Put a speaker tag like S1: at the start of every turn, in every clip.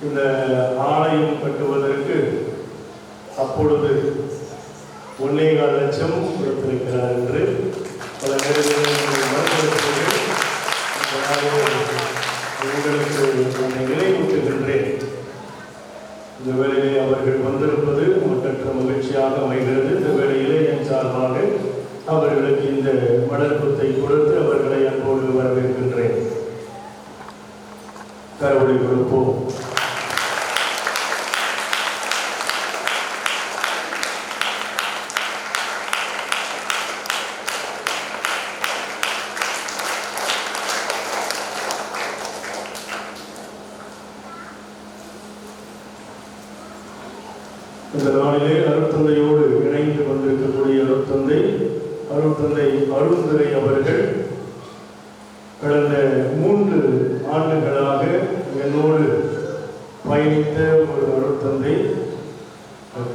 S1: இந்த ஆலயம் கட்டுவதற்கு அப்பொழுது 1.25 லட்சம் கொடுத்திருக்கிறார் என்று பல நேரங்களில் உங்களுக்கு நினைவூட்டுகின்றேன். இந்த வேளையிலே அவர்கள் வந்திருப்பது மற்ற மகிழ்ச்சியாக அமைகிறது. இந்த வேளையிலே என் சார்பாக அவர்களுக்கு இந்த மலர்புத்தை கொடுத்து அவர்களை அன்போடு வரவேற்கின்றேன். கரவொலி கொடுப்போம். இந்த நாளிலே அருட்தந்தையோடு இணைந்து வந்திருக்கக்கூடிய அருட்தந்தை அருள்துரை அவர்கள் கடந்த 3 ஆண்டுகளாக என்னோடு பயணித்த ஒரு அருட்தந்தை.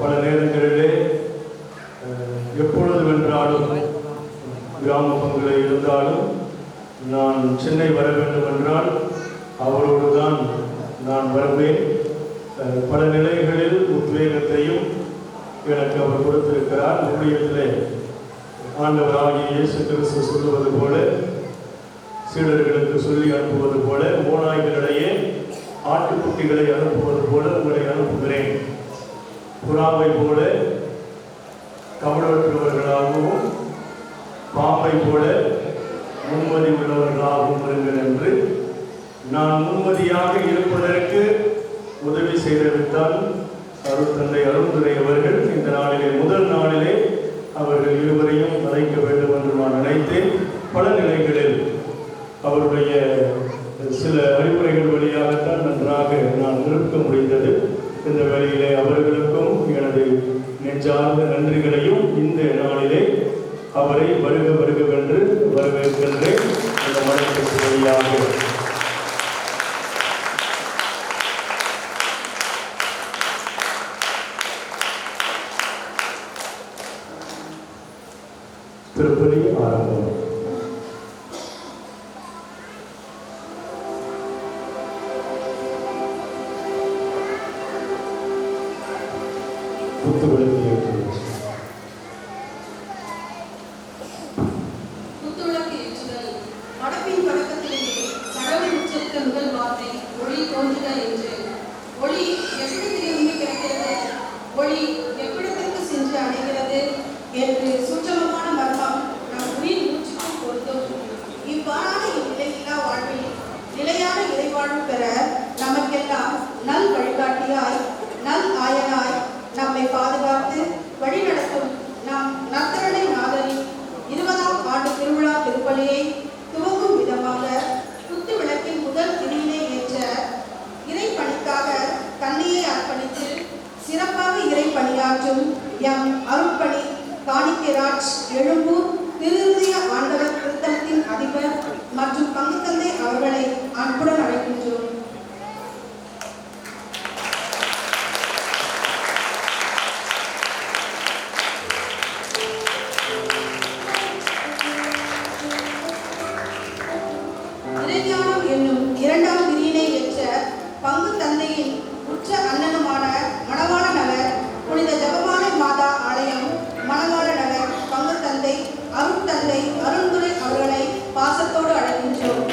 S1: பல நேரங்களிலே எப்பொழுது வென்றாலும் கிராம பங்குகளை இருந்தாலும் நான் சென்னை வர வேண்டும் என்றால் அவரோடு தான் நான் வருவேன். பல நிலைகளில் உத்வேகத்தையும் எனக்கு அவர் கொடுத்திருக்கிறார். ஊழியத்திலே ஆண்டவராகிய இயேசு கிறிஸ்து சொல்லுவது போல, சீடர்களுக்கு சொல்லி அனுப்புவது போல, ஓநாய்களிடையே ஆட்டுக்குட்டிகளை அனுப்புவது போல உங்களை அனுப்புகிறேன். புறாவை போல கவலையற்றவர்களாகவும் பாம்பை போல முன்மதி உள்ளவர்களாகவும் இருங்கள் என்று நான் முன்மதியாக இருப்பதற்கு உதவி செய்திருந்தால் அருட்தந்தை அருள்துரை அவர்கள் இந்த நாளிலே முதல் நாளிலே அவர்கள் இருவரையும் அழைக்க வேண்டும் என்று நான் நினைத்தேன். பல நிலைகளில் அவருடைய சில அறிவுரைகள் வழியாகத்தான் நன்றாக நான் நிறுத்த முடிந்தது. இந்த வேளையிலே அவர்களுக்கும் எனது நெஞ்சார்ந்த நன்றிகளையும் இந்த நாளிலே அவரை வருக வருகவென்று வரவேற்கின்றேன். இந்த மனத்திற்கு வழியாக திருப்பலி ஆரம்பம். குத்துவிளக்கு ஏற்றுதல்.
S2: படைப்பின் தொடக்கத்திலேயே கடவுள் உச்சரித்த முதல் வார்த்தை ஒளி தோன்றுக என்று. ஒளி எவ்விடத்திலிருந்து கிடைக்கிறது, ஒளி எவ்விடத்திற்கு சென்று அடைகிறது என்று சூட்சமமான மர்மம் நம் உயிர் மூச்சுக்கும் பொருந்தும். இவ்வாறான இந்நிலையில்லா வாழ்வில் நிலையான இறைவாழ்வு பெற நமக்கெல்லாம் நல் வழிகாட்டியாய், நல் ஆயனாய் நம்மை பாதுகாத்து வழிநடத்தும் நம் நத்தரனை நாதரின் 20ஆம் ஆண்டு திருவிழா திருப்பலியை துவங்கும் விதமாக குத்து விளக்கின் முதல் திரியினை ஏற்ற இறை பணிக்காக தன்னையே அர்ப்பணித்து சிறப்பாக இறை பணியாற்றும் எம் அருட்பணி காணிக்கைராஜ் எழும்பூர் திருஇருதய ஆண்டவர் திருத்தலத்தின் அதிபர் மற்றும் பங்குத்தந்தை அவர்களை அன்புடன் அழைக்கின்றோம். இறைஞானம் என்னும் 2ஆம் விரியினை ஏற்ற பங்கு தந்தையின் உச்ச அண்ணனுமான மணவாள நகர் புனித ஜெபமாலை மாதா ஆலயம் மணவாள நகர் பங்கு தந்தை அருட்தந்தை அருள்துரை அவர்களை பாசத்தோடு அழைக்கின்றோம்.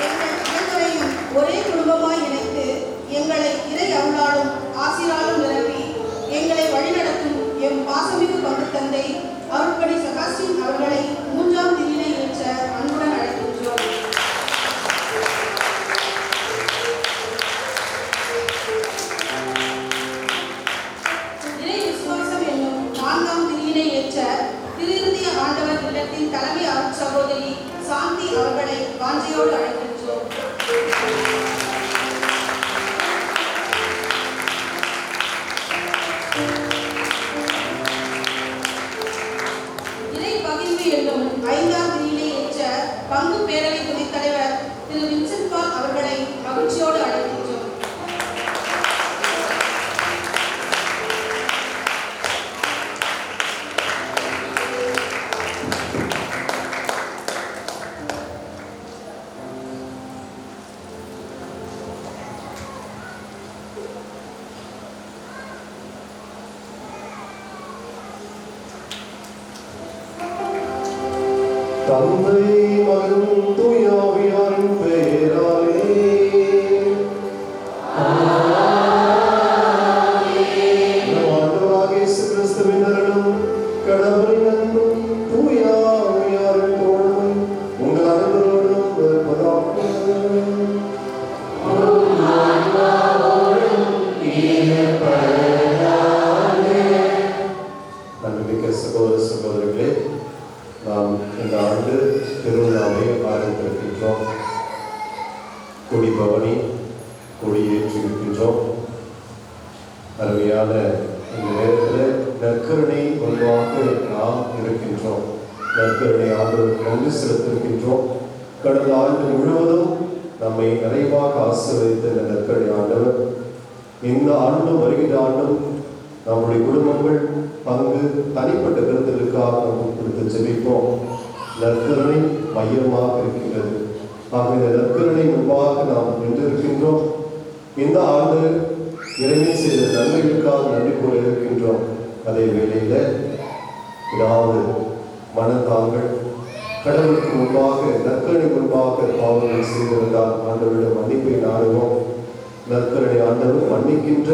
S2: எங்கள் அனைவரையும் ஒரே குடும்பமாய் இணைத்து எங்களை இறை அருளாலும் ஆசிராலும் நிரப்பி எங்களை வழிநடத்தும் எம் பாசமிகு பங்கு தந்தை அருட்பணி செபாஸ்டின் அவர்களை 3ஆம் திரியினை ஏற்ற அன்புடன் அழைக்கின்றோம். இறை விசுவாசம் என்னும் 4ஆம் திரியினை ஏற்ற திருஇருதய ஆண்டவர் இல்லத்தின் தலைமை அருட் சகோதரி சாந்தி அவர்களை வாஞ்சையோடு அழைக்கின்றோம். இறை பகிர்வு என்னும் 5ஆம் திரியினை ஏற்ற பங்கு பேரவை துணைத் தலைவர் திரு வின்சென்ட் பால் அவர்களை மகிழ்ச்சியோடு அழைக்கின்றோம்.
S3: தந்தை மகன் தூய ஆவியாரின் பெயராலே நம் ஆண்டவராகிய இயேசு கிறிஸ்துவின் அருளும் கடவுளின் அன்பும் தூய ஆவியாரின் தோழமை உங்கள் அனைவரோடும் இருப்பதாக. நன்றிமிக்க சகோதர சகோதரிகளே, நாம் இந்த ஆண்டு திருவிழாவை ஆரம்பித்திருக்கின்றோம். கொடி பவனி கொடியேற்றிருக்கின்றோம். அருமையான இந்த நேரத்தில் நற்கருணை ஒன்றாக நாம் இருக்கின்றோம். நற்கருணை ஆண்டவருக்கு நன்றி செலுத்திருக்கின்றோம். கடந்த ஆண்டு முழுவதும் நம்மை நிறைவாக ஆசீர்வதித்த இந்த நற்கருணை ஆண்டவர் இந்த ஆண்டும் வருகின்ற ஆண்டும் நம்முடைய குடும்பங்கள் பங்கு தனிப்பட்ட கருத்துக்களுக்காக நாம் கொடுத்து ஜெபிப்போம். நற்கருணை மையமாக இருக்கின்றது. ஆக இந்த நற்கருணை முன்பாக நாம் நின்றிருக்கின்றோம். இந்த ஆண்டு இறைவன் செய்த நன்மைகளுக்காக நன்றி கூற இருக்கின்றோம். அதே வேளையில் ஏதாவது மனத்தாங்கள் கடவுளுக்கு முன்பாக நற்கருணை முன்பாக பாவங்கள் செய்திருந்தால் ஆண்டவரிடம் மன்னிப்பை நாடுவோம். நற்கருணை ஆண்டவர் மன்னிக்கின்ற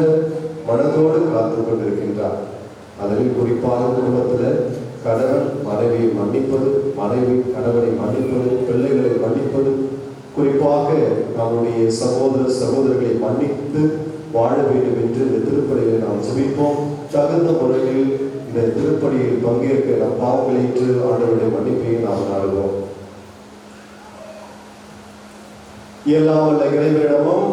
S3: மனதோடு காத்து கொண்டிருக்கின்றார். அதில் குறிப்பாக குடும்பத்தில் கணவன் மனைவியை மன்னிப்பது, மனைவி கணவனை மன்னிப்பது, பிள்ளைகளை மன்னிப்பது, குறிப்பாக நம்முடைய சகோதர சகோதரர்களை மன்னித்து வாழ வேண்டும் என்று இந்த திருப்பலியில் நாம் ஜெபிப்போம். தகுந்த முறையில் இந்த திருப்பலியில் பங்கேற்க நாம் பாவங்களை ஏற்று ஆண்டவருடைய மன்னிப்பை நாம் நாடுவோம். எல்லாம் வல்ல இறைவனிடமும்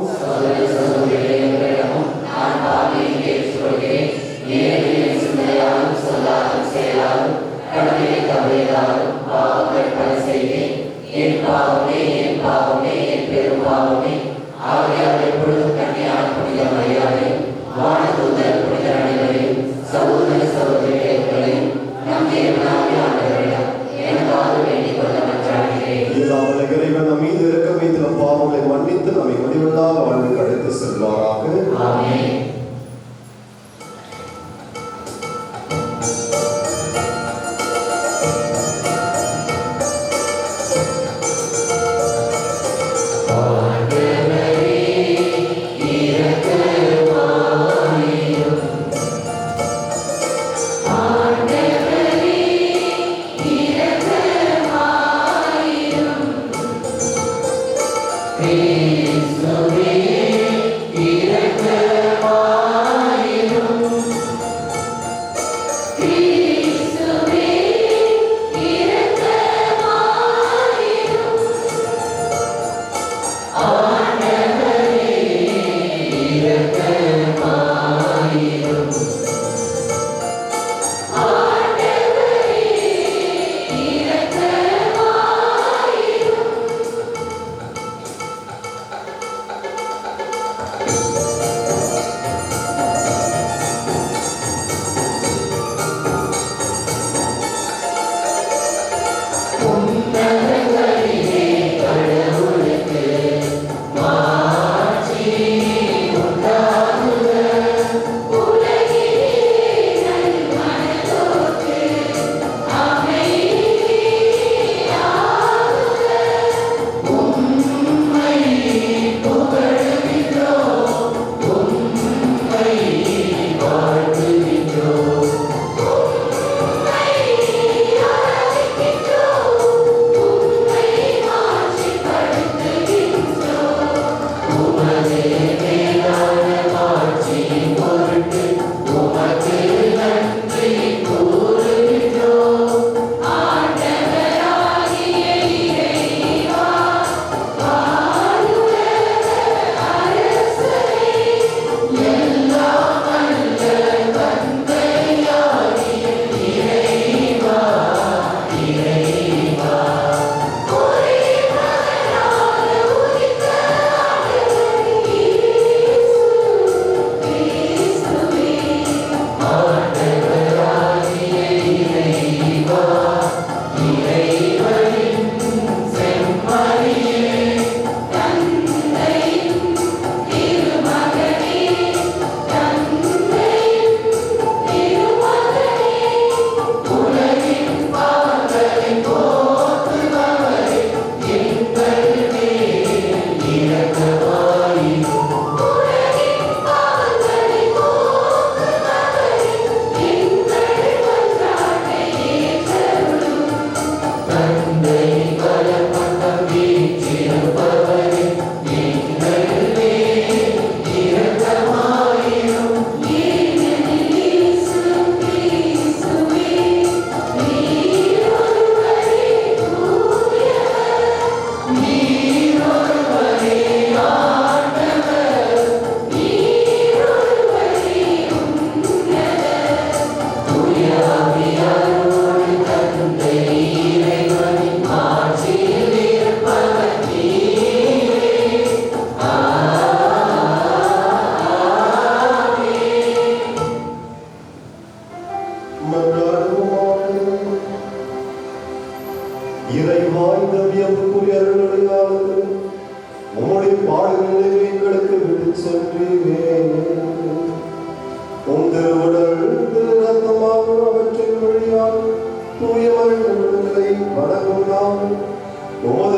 S3: இறைவன் நம் மீது இரக்கம் வைத்து நம் பாவங்களை மன்னித்து நம்மை முடிவில்லா வாழ்வுக்கு அழைத்து செல்வாராக.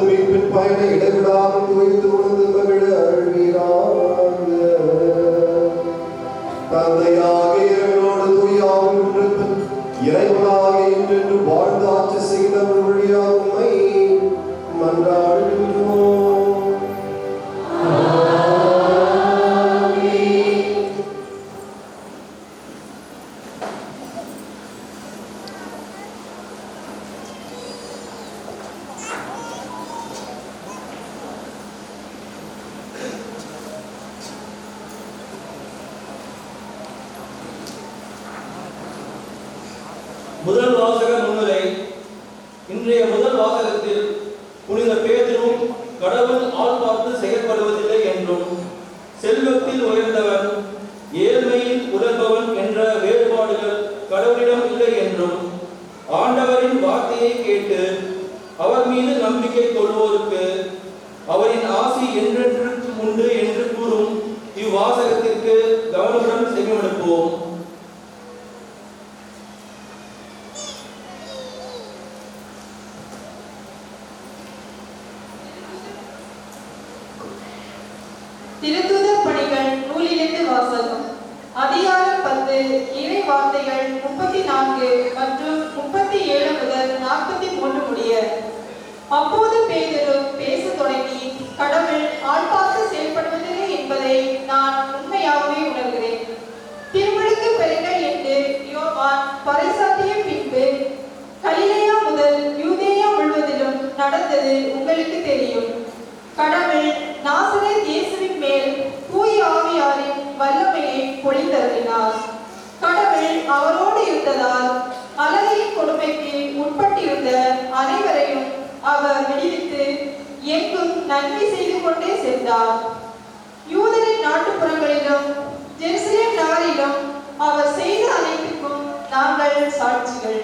S3: மீட்பின் பயனை இடைவிடாமல் தோய்த்து உணர்ந்து மகிழ அழுவீராக. தந்தையாக இறைவனோடு தூயாவும் ஒன்றிப்பின் இறைவனாக என்றென்று வாழ்ந்து ஆட்சி செய்தவர் வழியாக உம்மை மன்றாடுகின்றோம்.
S4: முதல் வாசக முன்னுரை. இன்றைய முதல் வாசகத்தில் புனித பேதுரு கடவுள் ஆள் பார்த்து செயல்படுவதில்லை என்றும், செல்வத்தில் உயர்ந்தவன் ஏழ்மையில் உணர்பவன் என்ற வேறுபாடுகள் கடவுளிடம் இல்லை என்றும், ஆண்டவரின் வார்த்தையை கேட்டு அவர் மீது நம்பிக்கை கொள்வோருக்கு அவரின் ஆசி என்றென்றுக்கு உண்டு என்று கூறும் இவ்வாசகத்திற்கு கவனமுடன் செவிமடுப்போம்.
S2: திருத்தூதர் பணிகள் நூலிலிருந்து வாசகம். அதிகாரம் 10 இறை வார்த்தைகள் 34 மற்றும் 37 முதல் 43 முடிய. அப்போது பேதுரு பேசத் தொடங்கி, கடவுள் ஆள் பார்த்து செயல்படுவதில்லை என்பதை நான் உண்மையாகவே உணர்கிறேன். திருமுழுக்கு பெறுங்கள் என்று யோவான் பறைசாற்றிய பின்பு கலிலேயா முதல் யூதேயா முழுவதிலும் நடந்தது உங்களுக்கு தெரியும். கடவுள் நாசரேத் இயேசுவின் மேல் தூய ஆவியாரின் வல்லமையை பொழிந்தருளினார். கடவுள் அவரோடு இருந்ததால் அழகின் கொடுமைக்கு உட்பட்டிருந்த அனைவரையும் அவர் விடுவித்து எங்கும் நன்மை செய்து கொண்டே சென்றார். யூதரின் நாட்டுப்புறங்களிலும் ஜெருசலேம் நகரிலும் அவர் செய்த அனைத்துக்கும் நாங்கள் சாட்சிகள்.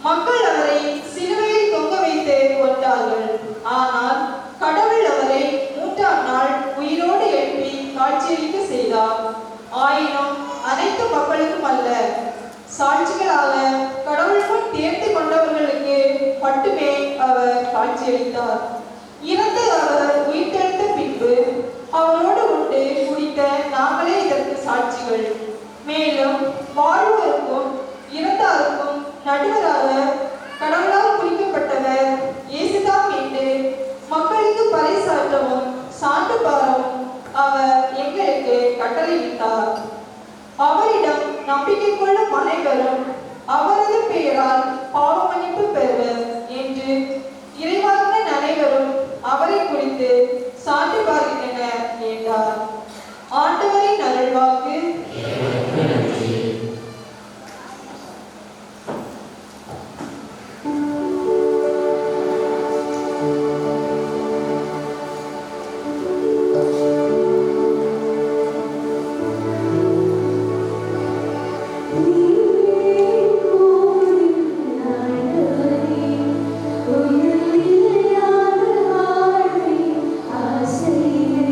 S2: மக்கள் அவரை சிலுவையில் தொங்க வைத்து கொண்டார்கள். ஆனால் கடவுள் அவரை 3ஆம் நாள் உயிரோடு எழுப்பி காட்சியளிக்க செய்தார். ஆயினும் அனைத்து மக்களுக்கும் அல்ல, சாட்சிகளாக கடவுள் முன் தேர்ந்து கொண்டவர்களுக்கு மட்டுமே அவர் காட்சியளித்தார். இறந்து அவர் உயிர்த்தெழுந்த பின்பு அவரோடு உண்டு குடித்த நாங்களே இதற்கு சாட்சிகள். மேலும் வாழ்வோருக்கும் இறந்தாருக்கும் நடுவராக கடவுளால் குறிக்கப்பட்டவர் இயேசுதான் என்று மக்களுக்கு பறைசாற்றவும் சான்று பாரவும் அவர் எங்களுக்கு கட்டளையிட்டார். அவரிடம் நம்பிக்கை கொள்ளும் அனைவரும் அவரது பெயரால் பாவ மன்னிப்பு பெறுவர் என்று இறைவாக்கினர் அனைவரும் அவரை குறித்து சான்று பார்க்கின்றனர் என்றார். ஆண்டவரின் அருள்வாக்கு.
S5: Say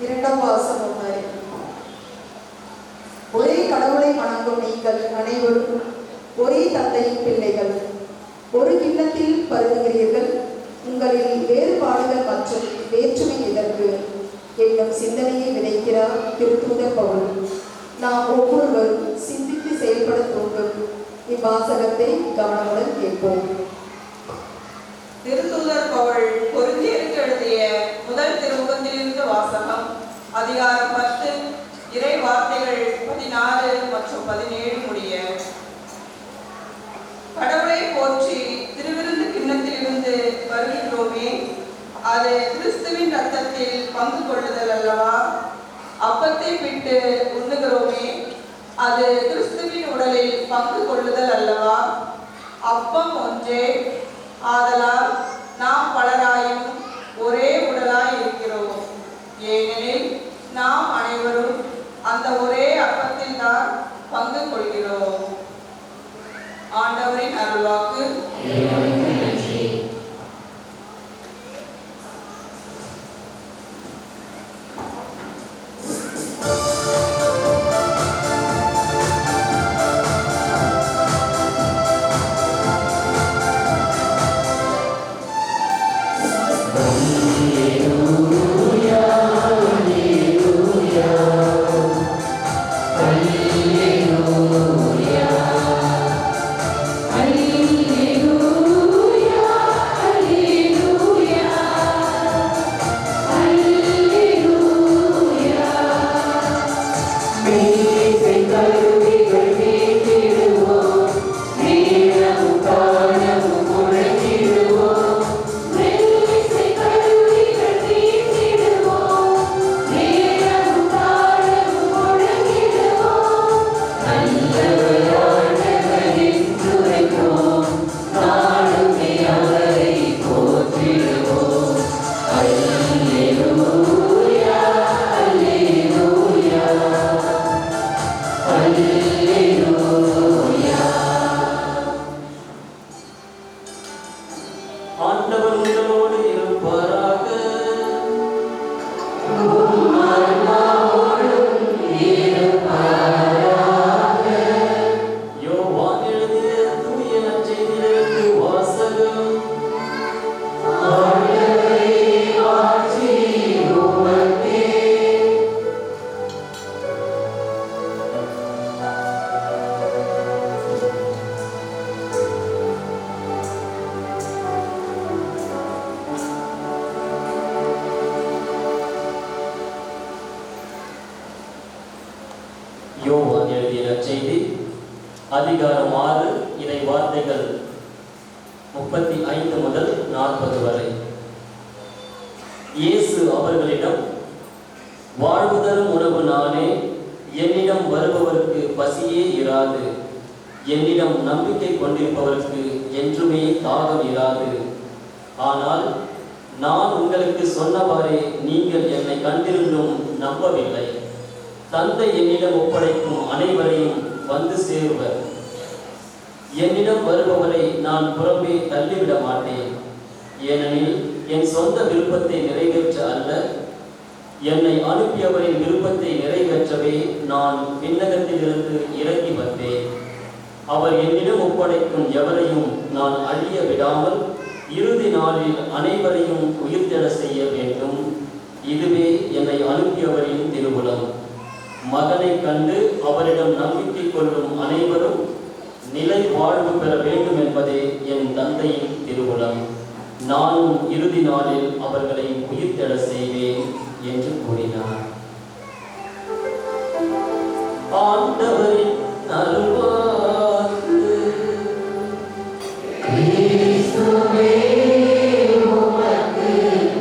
S2: இரண்டாம் வாசகம் ஒன்று. ஒரே கடவுளை வணங்கும் நீங்கள் அனைவரும் ஒரே தந்தையின் பிள்ளைகள். ஒரு கிண்ணத்தில் பருகுகிறீர்கள். உங்களில் வேறுபாடுகள் மற்றும் வேற்றுமை எதற்கு என்னும் சிந்தனையை விதைக்கிறார் திருத்தூதர் பவுல். நாம் ஒவ்வொருவரும் சிந்தித்து செயல்பட தூண்டும் இவ்வாசகத்தை கவனமுடன் கேட்போம்.
S5: திருத்தூதர் பவுல் கொரிந்தியருக்கு எழுதிய முதல் திருமுகத்திலிருந்து வாசகம். அதிகாரம் 10, இறை வார்த்தைகள் 14 மற்றும் 17 முடிய. கடவுளை போற்றி திருவிருந்து கிண்ணத்திலிருந்து வருகின்றோமே, அது கிறிஸ்துவின் ரத்தத்தில் பங்கு கொள்ளுதல் அல்லவா? அப்பத்தை விட்டு உண்ணுகிறோமே, அது கிறிஸ்துவின் உடலில் பங்கு கொள்ளுதல் அல்லவா? அப்பம் ஒன்றே, ஆதலால் நாம் பலராயும் ஒரே உடலாய் இருக்கிறோம். ஏனெனில் நாம் அனைவரும் அந்த ஒரே அப்பத்தில் தான் பங்கு கொள்கிறோம். ஆண்டவரின் அருள்வாக்கு.
S4: ஆண்டவர் உங்களோடு இருப்பாராக. யோவான் எழுதிய தூய நற்செய்தியிலிருந்து வாசகம். யோவான் எழுதிய நற்செய்தி அதிகாரம் 6 இறை வார்த்தைகள் 35 முதல் 40 வரை. இயேசு அவர்களிடம், வாழ்வு தரும் உணவு நானே, என்னிடம் வருபவருக்கு பசியே இராது, என்னிடம் நம்பிக்கை கொண்டிருப்பவருக்கு என்றுமே தாகம் இராது. ஆனால் நான் உங்களுக்கு சொன்னவாறே நீங்கள் என்னை கண்டிருந்தும் நம்பவில்லை. தந்தை என்னிடம் ஒப்படைக்கும் அனைவரையும் வந்து சேருவர். என்னிடம் வருபவரை நான் புறம்பே தள்ளிவிட மாட்டேன். ஏனெனில் என் சொந்த விருப்பத்தை நிறைவேற்ற அல்ல, என்னை அனுப்பியவரின் விருப்பத்தை நிறைவேற்றவே நான் விண்ணகத்திலிருந்து இறங்கி வந்தேன். அவர் என்னிடம் ஒப்படைக்கும் எவரையும் நான் அழிய விடாமல் இறுதி நாளில் அனைவரையும் உயிர்த்தெழ செய்ய வேண்டும். இதுவே என்னை அனுப்பியவரின் திருவுளம். மகனை கண்டு அவரிடம் நம்பிக்கை கொள்ளும் அனைவரும் நிலை வாழ்வு பெற வேண்டும் என்பதே என் தந்தையின் திருவுளம். நானும் இறுதி நாளில் அவர்களை உயிர்த்தெழ செய்வேன் என்று கூறினார். ஆண்டவரின் அருள்வாக்கு. கிறிஸ்துவே உமக்கு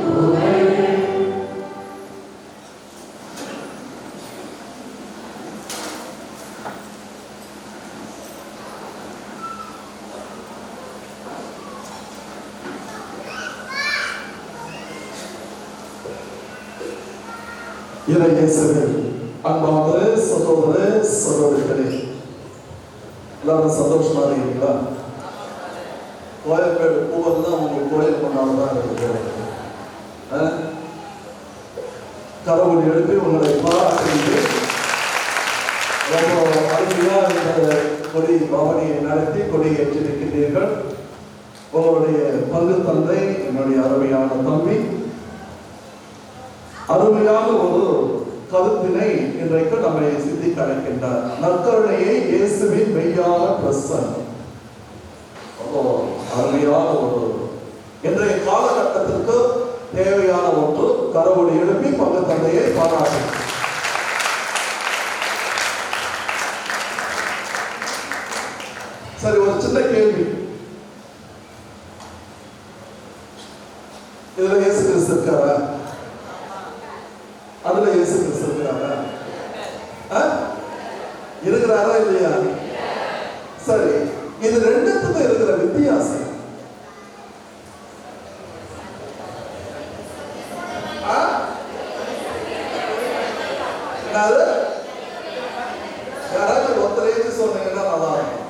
S4: புகழ்.
S6: இயேசுவில் அன்பான சகோதர சகோதரிகளே, எல்லாரும் சந்தோஷமா இருக்கீங்களா? கோயம்பேடு பூவல் தான் உங்க கோயில் கொண்டாடதான் இருக்கு. கடவுள் எழுப்பி உங்களை பாராட்டு ரொம்ப அருமையா இந்த கொடி பவனியை நடத்தி கொடி ஏற்றிருக்கின்றீர்கள். உங்களுடைய பங்கு தந்தை என்னுடைய அருமையான தம்பி அருமையான ஒரு கருத்தினை இன்றைக்கு நம்மை சிந்திக்க அழைக்கின்றார். நற்கருணையை இயேசுவின் மெய்யான பிரசன்னம். அருமையான ஒரு இன்றைய காலகட்டத்திற்கு தேவையான ஒன்று. கடவுளை எழுப்பி பங்கு தந்தையை பாராட்டு. சரி, ஒரு சின்ன கேள்வி. இதுல இயேசு கிறிஸ்து இருக்காரா? அதுல இயேசு கிறிஸ்து இருக்கிறாரா? இருக்கிறாரா இல்லையா? சரி, இது ரெண்டுத்துக்கும் இருக்கிற வித்தியாசம் யாராவது ஒருத்தரையே சொன்னீங்கன்னா நல்லா இருக்கும்.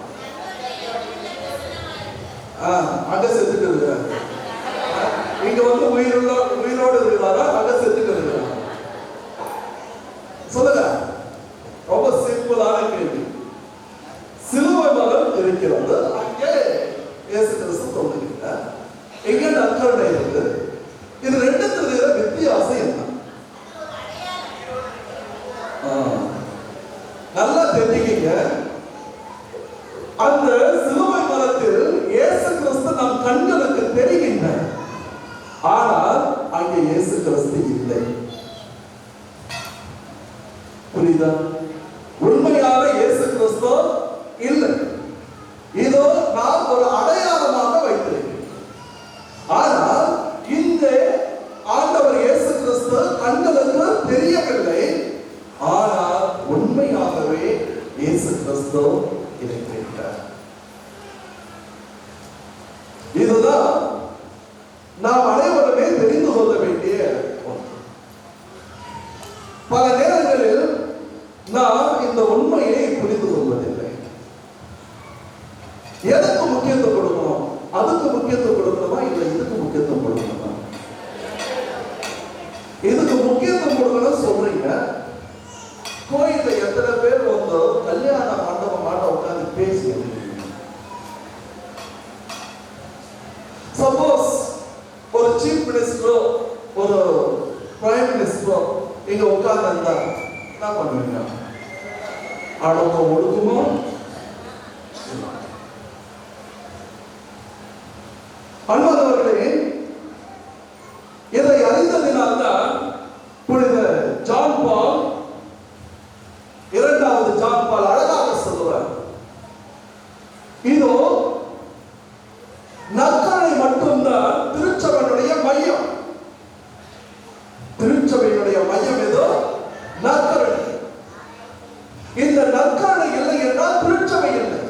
S6: அங்க செத்துட்டு இருக்கிறாரு, இங்க வந்து உயிரோடு இருக்கிறாரா? அங்க செத்துட்டு இருக்கிறாரா? சொல்லுங்க. ரொம்ப சிம்பிளான கேள்வி. சிலுவை மரம் இருக்கிறது, அங்கே இயேசு கிறிஸ்து தோன்றுகிறார். எங்க நற்கருணை இருக்கு. இது ரெண்டுத்துல இருக்கிற வித்தியாசம் என்ன? நல்லா தெரிஞ்சுக்கீங்க. அந்த சிலுவை மரத்தில் இயேசு கிறிஸ்து நம் கண்களுக்கு தெரிகின்றார், ஆனால் அங்கே இயேசு கிறிஸ்து இல்லை. புரியுதா? உண்மையான இயேசு கிறிஸ்து இல்லை. இதோ நான் ஒரு அடையாளமாக வைத்திருக்கிறேன். ஆனால் இந்த ஆண்டவர் இயேசு கிறிஸ்து கண்களுக்கு தெரியவில்லை, ஆனால் உண்மையாகவே இயேசு கிறிஸ்து இருக்கிறார். இதுதான் நாம் அனைவருமே தெரிந்து கொள்ள வேண்டிய ஒன்று. பல நேரங்களில் நாம் இந்த உண்மையை புரிந்து கொள்வதில்லை. எதுக்கு முக்கியத்துவம் கொடுக்கணும்? அதுக்கு முக்கியத்துவம் கொடுக்கணுமா, இல்லை இதுக்கு முக்கியத்துவம் கொடுக்கணுமா? இதுக்கு முக்கியத்துவம் கொடுக்கணும் சொல்றீங்க. கோயில்ல எத்தனை பேர் வந்து கல்யாண மண்டபமான உட்கார்ந்து பேசுகிறீங்க? சப்போஸ் ஒரு சீஃப் மினிஸ்டரோ ஒரு பிரைம் மினிஸ்டரோ இங்க உட்கார்ந்து இருந்தா என்ன பண்ணுவீங்க? அடக்கம் ஒடுக்குமோ? அன்பானவர்களே, இதை அறிந்ததினால்தான் புனித ஜான் பால், இரண்டாவது ஜான் பால் அழகாக சொல்லுவார், இதோ நற்கருணை மட்டும்தான் திருச்சபையினுடைய மையம். திருச்சபையினுடைய மையம் ஏதோ நற்கருணை. இந்த நற்கருணை இல்லை என்றால் திருச்சபை இல்லை.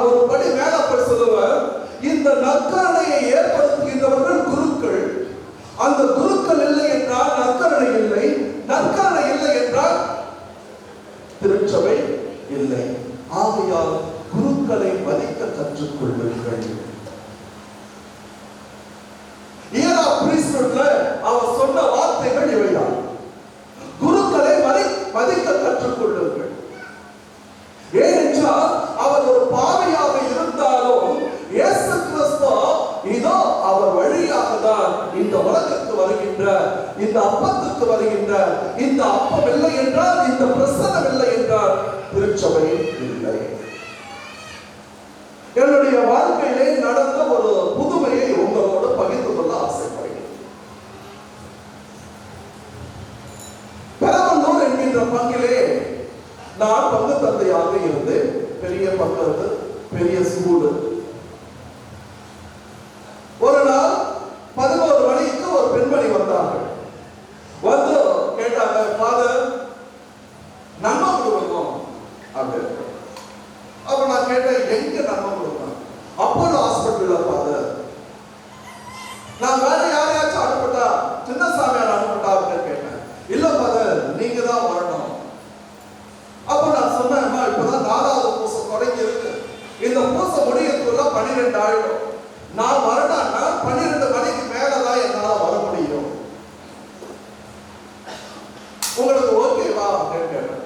S6: ஒரு படி மேல போய் சொல்லுவார், இந்த நற்கருணையை ஏற்படுத்துகின்றவர்கள் குருக்கள். அந்த குருக்கள் இல்லை என்றால் நற்கருணை இல்லை, நற்கருணை இல்லை என்றால் திருச்சபை இல்லை. ஆகையால் குருக்களை மதிக்க கற்றுக்கொள்ளுங்கள். ஈரா பிரிஸ்ட்ஹுட்ல அவர் சொன்ன வார்த்தைகள் இவைதான். குருக்களை மதிக்க கற்றுக்கொள்ளுங்கள். ஏனென்றால் அவர் ஒரு பாவியாக இருந்தாலும் இயேசு கிறிஸ்து இதோ அவர் வழியாக தான் இந்த உலகத்துக்கு வருகின்ற, இந்த அப்பத்துக்கு வருகின்ற, இந்த அப்பம் இல்லை என்றால், இந்த பிரசன்னம் இல்லை என்றால் திருச்சபை வாழ்க்கையிலே நடந்த ஒரு புதுமையை உங்களோடு பகிர்ந்து கொள்ள ஆசைப்படுகிறேன். பெரம்பலூர் என்கின்ற பங்கிலே நான் பங்கு தந்தையாக இருந்து பெரிய பங்கு, பெரிய ஸ்கூலு. ஒரு நாள் 11 மணிக்கு ஒரு பெண்மணி வந்தார்கள். வந்து கேட்டாங்க, ஃபாதர் நன்மை கொடுக்கணும் அப்படின்னு. அப்ப நான் கேட்டேன், எங்க நன்மை கொடுக்கணும்? அப்போலோ ஹாஸ்பிட்டல்ல ஃபாதர். நான் வேற யாரையாச்சும் அனுப்பிட்டா, சின்னசாமியார் அனுப்பிட்டா அப்படின்னு கேட்டேன். இல்ல ஃபாதர், நீங்க தான் வரணும். அப்ப நான் சொன்னேன், இப்பதான் 4வது பூசை தொடங்கி இருக்கு, இந்த பூசை முடியறதுக்குள்ள 12 ஆயிடும். நான் வரணும்னா 12 மணிக்கு மேலதான் என்னால வர முடியும். உங்களுக்கு ஓகேவா அப்படின்னு கேட்டேன்.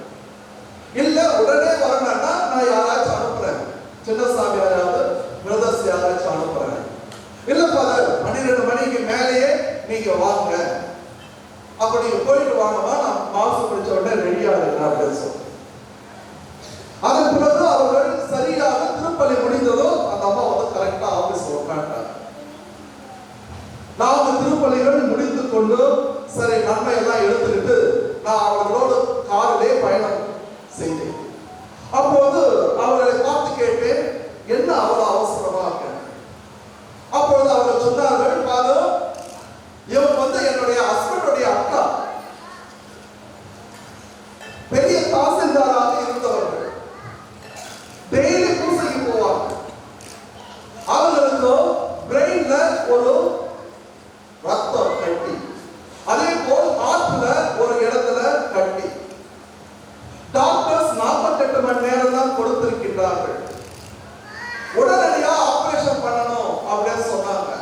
S6: இல்ல உடனே வரணும்னா நான் யாராச்சும் அனுப்புறேன், சின்னசாமி யாராவது பிரதர்ஸ் யாராச்சும் அனுப்புறேன். இல்ல ஃபாதர் 12 மணிக்கு மேலேயே நீங்க வாங்க, அப்ப நீங்க போயிட்டு வாங்கம்மா, நான் மாசு பிடிச்ச உடனே ரெடியா இருக்கேன் அப்படின்னு சொல்றேன். அதன் பிறகு அவர்கள் சரியாக திருப்பலி முடிந்ததும் அந்த அம்மா வந்து கரெக்டா ஆபீஸ் உட்காண்டாங்க. நாம திருப்பலிகள் முடித்து கொண்டு சரி நன்மை எல்லாம் எடுத்துக்கிட்டு நான் அவர்களோடு காரிலே பயணம் செய்தேன். அப்போது அவர்களை பார்த்து கேட்டேன், என்ன அவ்வளவு அவசரமா இருக்கு? அப்பொழுது அவர்கள் சொன்னார்கள், ஃபாதர் இவன் வந்து என்னுடைய ஹஸ்பண்டுடைய அக்கா, பெரிய தாசில்தாராக இருந்தவர்கள், டெய்லி பூசைக்கு போவாங்க. அவங்களுக்கு பிரெயின்ல ஒரு ரத்தம் கட்டி, அதே போல் ஹார்ட்ல ஒரு இடத்துல கட்டி. டாக்டர்ஸ் 48 மணி நேரம் தான் கொடுத்திருக்கிறார்கள். உடனடியா ஆபரேஷன் பண்ணணும் அப்படின்னு சொன்னாங்க.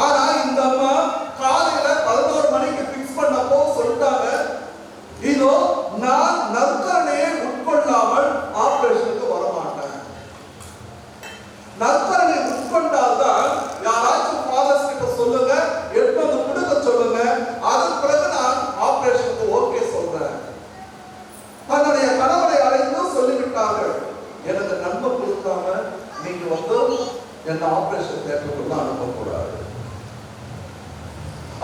S6: ஆனா இந்த அம்மா காலையில 11 மணிக்கு பிக்ஸ் பண்ணப்போ சொல்லிட்டாங்க, இதோ நான் நற்கரணையை உட்கொள்ளாமல் ஆபரேஷனுக்கு வர மாட்டேன். நற்கரணை உட்கொண்டால்தான் யாராச்சும் ஃபாதர்ஸ் கிட்ட சொல்லுங்க, எடுத்து வந்து கொடுக்க சொல்லுங்க, அதன் பிறகு நான் ஆபரேஷனுக்கு ஓகே சொல்றேன். தன்னுடைய கணவரை அழைத்து சொல்லிவிட்டார்கள், எனக்கு நன்மை கொடுக்காம நீங்க வந்து என்ன ஆபரேஷன் தேட்டருக்குள்ள அனுப்பக்கூடாது.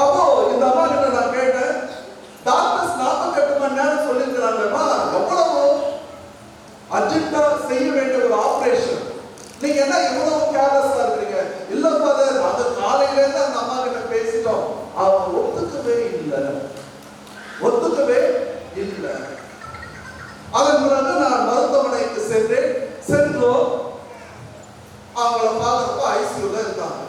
S6: அப்போ இந்த அம்மா கிட்ட நான் கேட்டேன், டாக்டர்ஸ் 48 மணி நேரம் சொல்லிருக்கிறாங்கம்மா, எவ்வளவு அர்ஜென்ட்டா செய்ய வேண்டிய ஒரு ஆபரேஷன், நீங்க என்ன இவ்வளவு கேர்லெஸ்ஸா இருக்கீங்க? இல்ல ஃபாதர், அது காலையில இருந்து அந்த அம்மா கிட்ட பேசிட்டோம், அவங்க ஒத்துக்கவே இல்லை. அதன் பிறகு நான் மருத்துவமனைக்கு சென்றோம். அவங்கள பார்க்கறப்ப ஐசியூல இருந்தாங்க.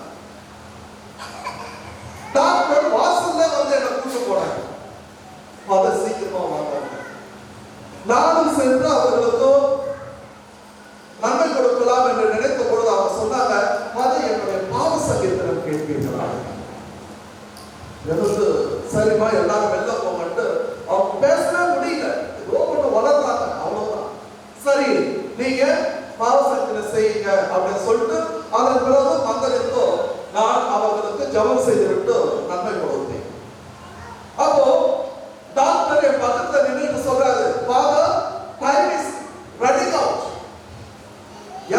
S6: டாக்டர் வாசல்ல வந்து என்ன கூட்டு போனாங்க, அதை சீக்கிரமா வாங்க. நானும் சென்று அவர்களுக்கு நன்மை கொடுக்கலாம் என்று நினைத்த பொழுது அவங்க சொன்னாங்க, அது என்னுடைய பாவ சங்கீதம் கேட்பீர்களா? எனக்கு சரிமா எல்லாரும் வெளில போங்கட்டு அவங்க பேசவே முடியல, ஏதோ ஒன்று வளர்றாங்க, அவ்வளவுதான். சரி நீங்க பாவ சங்கீதம் செய்யுங்க அப்படின்னு சொல்லிட்டு அதன் பிறகு மந்தளித்தோ நான் அவர்களுக்கு ஜெபம் செய்துவிட்டு நன்மை கொடுத்தேன். அப்போ டாக்டர் என் பக்கத்துல நின்றுட்டு சொல்றாரு, father time is running out.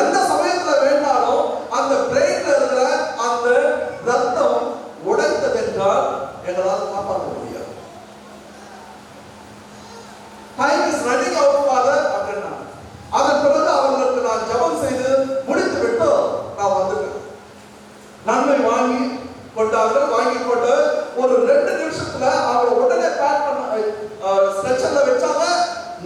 S6: எந்த சமயத்துல வேண்டாலும் அந்த பிரெயின்ல இருக்கிற அந்த ரத்தம் உடைத்தது என்றால் எங்களால் காப்பாற்ற முடியாது. Time is running out father அப்படின்னா அதன் பிறகு அவர்களுக்கு நான் ஜெபம் செய்து முடித்து விட்டு நான் வந்துட்டேன். நன்மை வாங்கி கொண்டார்கள். வாங்கி கொண்டு ஒரு 2 நிமிஷத்துல அவங்க உடனே பேக் பண்ண ஸ்ட்ரெச்சர்ல வச்சாங்க,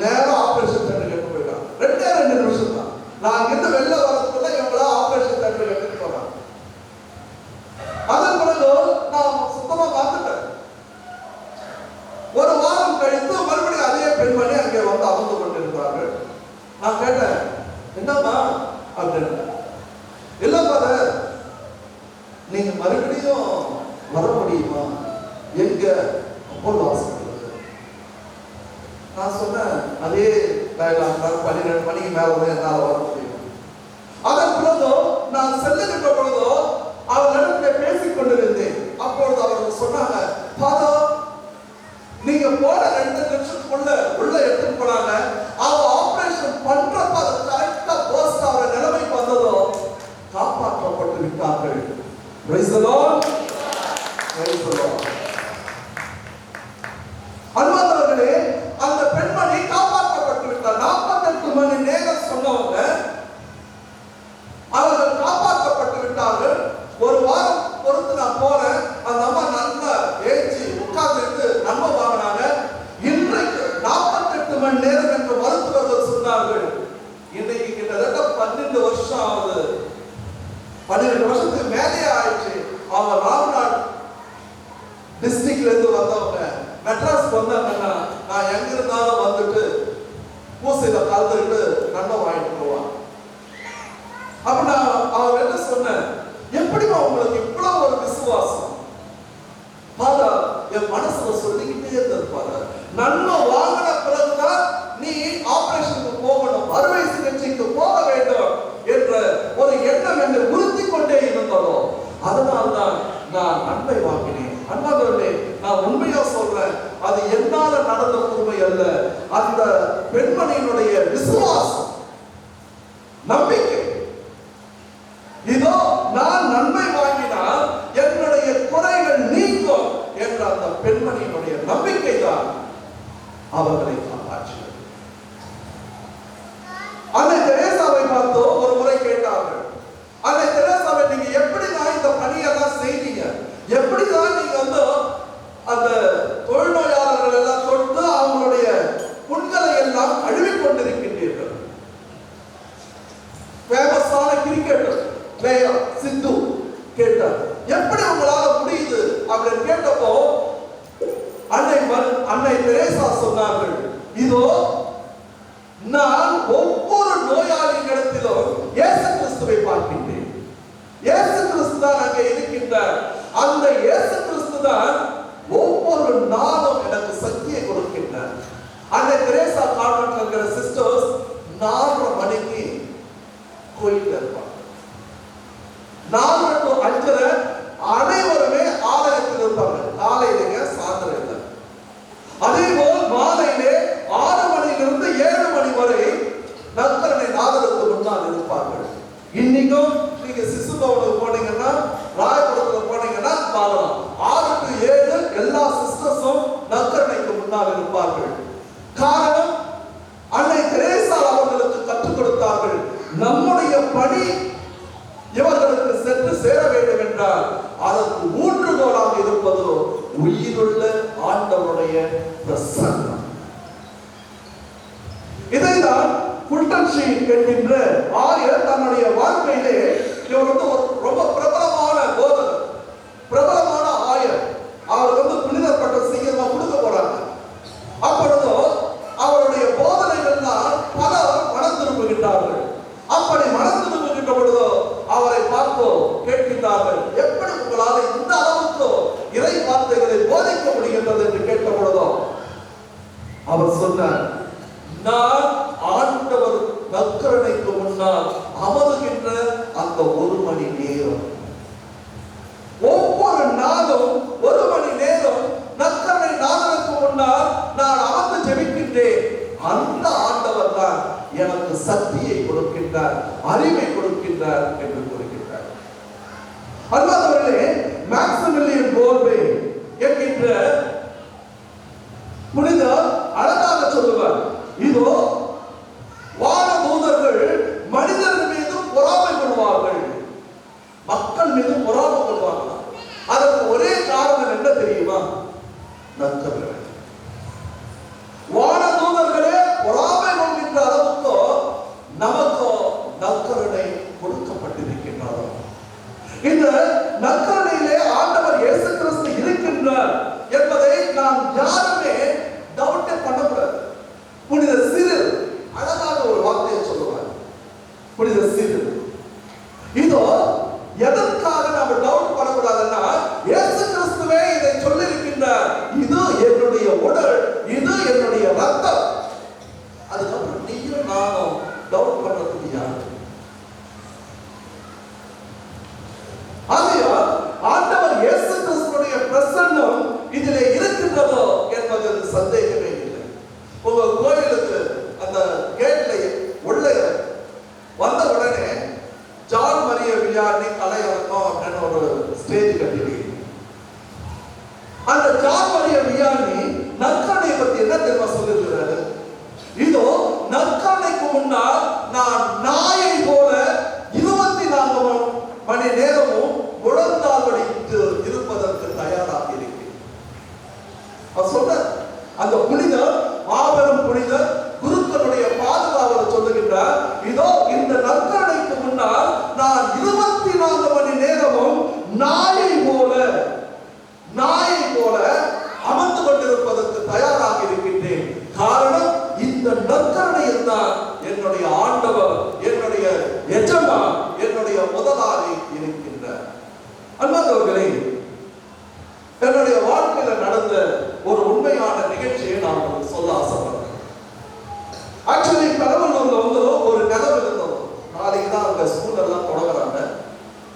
S6: நேரா ஆபரேஷன் தியேட்டருக்கு எடுத்து போயிட்டாங்க. 2 நிமிஷம் தான். நான் இங்கிருந்து வெளில வரதுக்குள்ள இவங்கள ஆபரேஷன் தியேட்டருக்கு எடுத்துட்டு போறாங்க. அதன் பிறகு நான் சுத்தமா பார்த்துட்டேன். ஒரு வாரம் கழித்து மறுபடியும் அதே பெண்மணி அங்கே வந்து அமர்ந்து கொண்டிருந்தார்கள். நான் கேட்டேன், என்னம்மா அப்படின்னு. இல்ல ஃபாதர், நீங்க மறுபடியும் வர முடியுமா? எங்க? Apollo hospital. நான் சொன்னேன், அதே 12 மணிக்கு மேல வந்து என்னால் வர முடியும். அதன் பிறகு நான் செல்லுகின்ற பொழுதோ அவர்களிடத்துல பேசிக் கொண்டிருந்தேன். அப்பொழுது அவர்கள் சொன்னாங்க, ஃபாதர் நீங்க போன 2 நிமிஷத்துக்குள்ள உள்ள எடுத்துட்டு போனாங்க. அவ ஆபரேஷன் பண்றப்ப அது கரெக்டா போஸ்ட் ஆகிற நிலைமைக்கு வந்ததோ Praise the Lord. Praise the Lord. அன்பானவர்களே, அந்த பெண்மணி காப்பாற்றப்பட்டு விட்டார். 48 மணி நேரம் சொன்னவங்க அவர்கள் காப்பாற்றப்பட்டு விட்டார்கள். ஒரு வாரம் பொறுத்து நான் போறேன். அந்த அம்மா நல்லா ஏற்றி உட்கார்ந்து நம்ப வாங்கினாங்க. இன்றைக்கு 48 மணி நேரம் என்று மருத்துவர்கள் சொன்னார்கள். இன்னைக்கு கிட்டத்தட்ட 12 வருஷம் ஆகுது. 12 வருஷத்துக்கு மேலே ஆயிடுச்சு. அவங்க ராம்நாத் டிஸ்ட்ரிக்ட்ல இருந்து வந்தவங்க மெட்ராஸ் வந்தாங்கன்னா நான் எங்க இருந்தாலும் வந்துட்டு பூசையில கலந்துக்கிட்டு நன்மை வாங்கிட்டு போவான். அப்ப நான் அவர் என்ன சொன்னேன், எப்படிமா உங்களுக்கு இவ்வளவு ஒரு விசுவாசம்? பாதா என் மனசுல சொல்லிக்கிட்டே இருந்திருப்பாரு, நன்மை வாங்கின பிறகுதான் நீ ஆபரேஷனுக்கு போகணும், அறுவை சிகிச்சைக்கு போக வேண்டும் என்ற ஒரு எண்ணம் என்னை உறுத்தி கொண்டே இருந்ததோ அதனால்தான் நான் நன்மை வாங்கினேன். அன்பானவர்களே, நான் உண்மையா சொல்றேன், அது என்னால நடந்த உண்மை அல்ல, அந்த பெண்மணியினுடைய விசுவாசம், நம்பிக்கை. இதோ நான் நன்மை வாங்கினால் என்னுடைய குறைகள் நீங்கும் என்ற அந்த பெண்மணியினுடைய நம்பிக்கை தான் அவர்களை காப்பாற்றியது. அன்னை தெரேசாவை பார்த்தோ ஒரு முறை கேட்டார்கள், அன்னை தெரேசாவை நீங்க எப்படிதான் இந்த பணியெல்லாம் செய்வீங்க, எப்படிதான் நீங்க வந்து அந்த தொழுநோயாளர்கள் எல்லாம் தொட்டு அவங்களுடைய புண்களை எல்லாம் கழுவி கொண்டிருக்கின்றீர்கள்? ஃபேமஸான கிரிக்கெட்டர் பிளேயர் சிந்து கேட்டார், எப்படி உங்களால முடியுது அப்படின்னு கேட்டப்போ அன்னை தெரேசா சொன்னார்கள், இதோ நான் ஒவ்வொரு நோயாளிகளிடத்திலும் இயேசு கிறிஸ்துவை பார்க்கின்றேன். இயேசு கிறிஸ்து தான் அங்கே இருக்கின்றார். அந்த இயேசு கிறிஸ்து தான் ஒவ்வொரு நாளும் எனக்கு சக்தியை கொடுக்கின்றார். அந்த தெரேசா கான்வென்ட்ல இருக்கிற சிஸ்டர்ஸ் 4:30 மணிக்கு கோயிலுக்கு இருப்பாங்க. 4 to 5:30 அனைவருமே ஆலயத்தில் இருப்பாங்க. காலையிலேங்க சாயந்தரம் இல்லை. அதே போல் மாலையிலே 6 மணியிலிருந்து 7 மணி வரை நற்கருணை நாதருக்கு முன்னால் இருப்பார்கள். இன்னைக்கும் நீங்க சிசு பவனுக்கு போனீங்கன்னா, ராயபுரத்துல போனீங்கன்னா பார்க்கலாம், 6 to 7 எல்லா சிஸ்டர்ஸும் நற்கருணைக்கு முன்னால் இருப்பார்கள். காரணம், அன்னை தெரேசா அவர்களுக்கு கற்றுக் கொடுத்தார்கள், நம்முடைய பணி இவர்களுக்கு சென்று சேர வேண்டும் என்றால் அதற்கு ஊன்றுகோலாக இருப்பதோ உயிருள்ள ஆண்டவருடைய பிரசன்னம். இதைதான் குல்டன்ஷி என்கின்ற ஆயர் தன்னுடைய வாழ்க்கையிலே, இவர் வந்து ரொம்ப பிரபலமான போதகர், பிரபலமான ஆயர், அவர் வந்து புனிதர் பட்டம் சீக்கிரமா கொடுக்க போறாங்க. அப்பொழுது அவருடைய போதனைகள்லாம் பலர் மனம் திரும்புகின்றார்கள். அப்படி மனம் திரும்புகின்ற பொழுதோ அவரை பார்த்து கேட்கின்றார்கள், எப்படி உங்களால் இந்த அளவுக்கு இறை வார்த்தைகளை போதிக்க முடிகின்றது என்று கேட்ட பொழுதோ அவர் சொன்னார், நான் ஆண்டவர் நற்கருணைக்கு முன்னால் அமருகின்ற அந்த 1 மணி நேரம், ஒவ்வொரு நாளும் 1 மணி நேரம் நற்கருணை நாதனுக்கு முன்னால் நான் அமர்ந்து ஜெபிக்கின்றேன். அந்த ஆண்டவர் தான் எனக்கு சக்தியை கொடுக்கின்றார், அறிவை கொடுக்கின்றார் என்று கூறுகின்றார். அன்பானவர்களே, மேக்ஸிமிலியன் கோல்பே என்கின்ற புனிதர் அழகாக சொல்லுவார், இதோ வானதூதர்கள் மனிதர்கள் மீது பொறாமை கொள்வார்கள், மக்கள் மீது பொறாமை கொள்வார்கள். அதற்கு ஒரே காரணம் என்ன தெரியுமா? நற்கருணை. வானதூதர்களே பொறாமை கொள்கின்ற அளவுக்கு நமக்கு நற்கருணை கொடுக்கப்பட்டிருக்கின்றது. இந்த நற்கருணையிலே ஆண்டவர் இயேசு கிறிஸ்து இருக்கின்றார் என்பதை நாம் யாருமே டவுட்டே பண்ணக்கூடாது. புனித சிறில் அழகாக ஒரு வார்த்தையை சொல்லுவார். புனித சிறில், இதோ எதற்காக நம்ம டவுட் பண்ணக்கூடாதுன்னா, இயேசு கிறிஸ்துவே இதை சொல்லி இருக்கின்றார், இது என்னுடைய உடல், இது என்னுடைய ரத்தம். அதுக்கப்புறம் நீயும் நானும் டவுட் பண்றதுக்கு யாரு? ஆகையால் ஆண்டவர் இயேசு கிறிஸ்துடைய பிரசன்னம் இதிலே இருக்கின்றதோ என்பதில் சந்தேகமே இல்லை. உங்க கோயிலுக்கு அந்த கேட்ல உள்ள வந்த உடனே கட்டினீங்க. அந்த ஜார்மனிய வியானி நற்கருணை பத்தி என்ன தெரியுமா சொல்லிருக்கிறாரு? இதோ நற்கருணைக்கு முன்னால் நான் நாயை போல 24 மணி நேரமும் முழந்தாள்படித்து இருப்பதற்கு தயாராக இருக்கிறேன். அவர் சொல்ற அந்த புனிதர், மாபெரும் புனிதர், குருக்களுடைய பாதுகாவலர் சொல்லுகின்றார், இதோ இந்த நற்கருணைக்கு முன்னால் நான் 24 மணி நேரமும் நாயை போல அமர்ந்து கொண்டிருப்பதற்கு தயாராக இருக்கின்றேன். காரணம், இந்த நற்கருணையில் தான் என்னுடைய ஆண்டவர், என்னுடைய எஜமான், என்னுடைய முதலாளி இருக்கின்றார். அன்பார்ந்தவர்களே, என்னுடைய வாழ்க்கையில நடந்த ஒரு உண்மையான நிகழ்ச்சியை நான் உங்களுக்கு சொல்ல ஆசைப்படுறேன். ஆக்சுவலி கடவுளூர்ல வந்து ஒரு நிலம் இருந்தது. நாளைக்கு தான் அங்க ஸ்கூல் எல்லாம் தொடங்குறாங்க.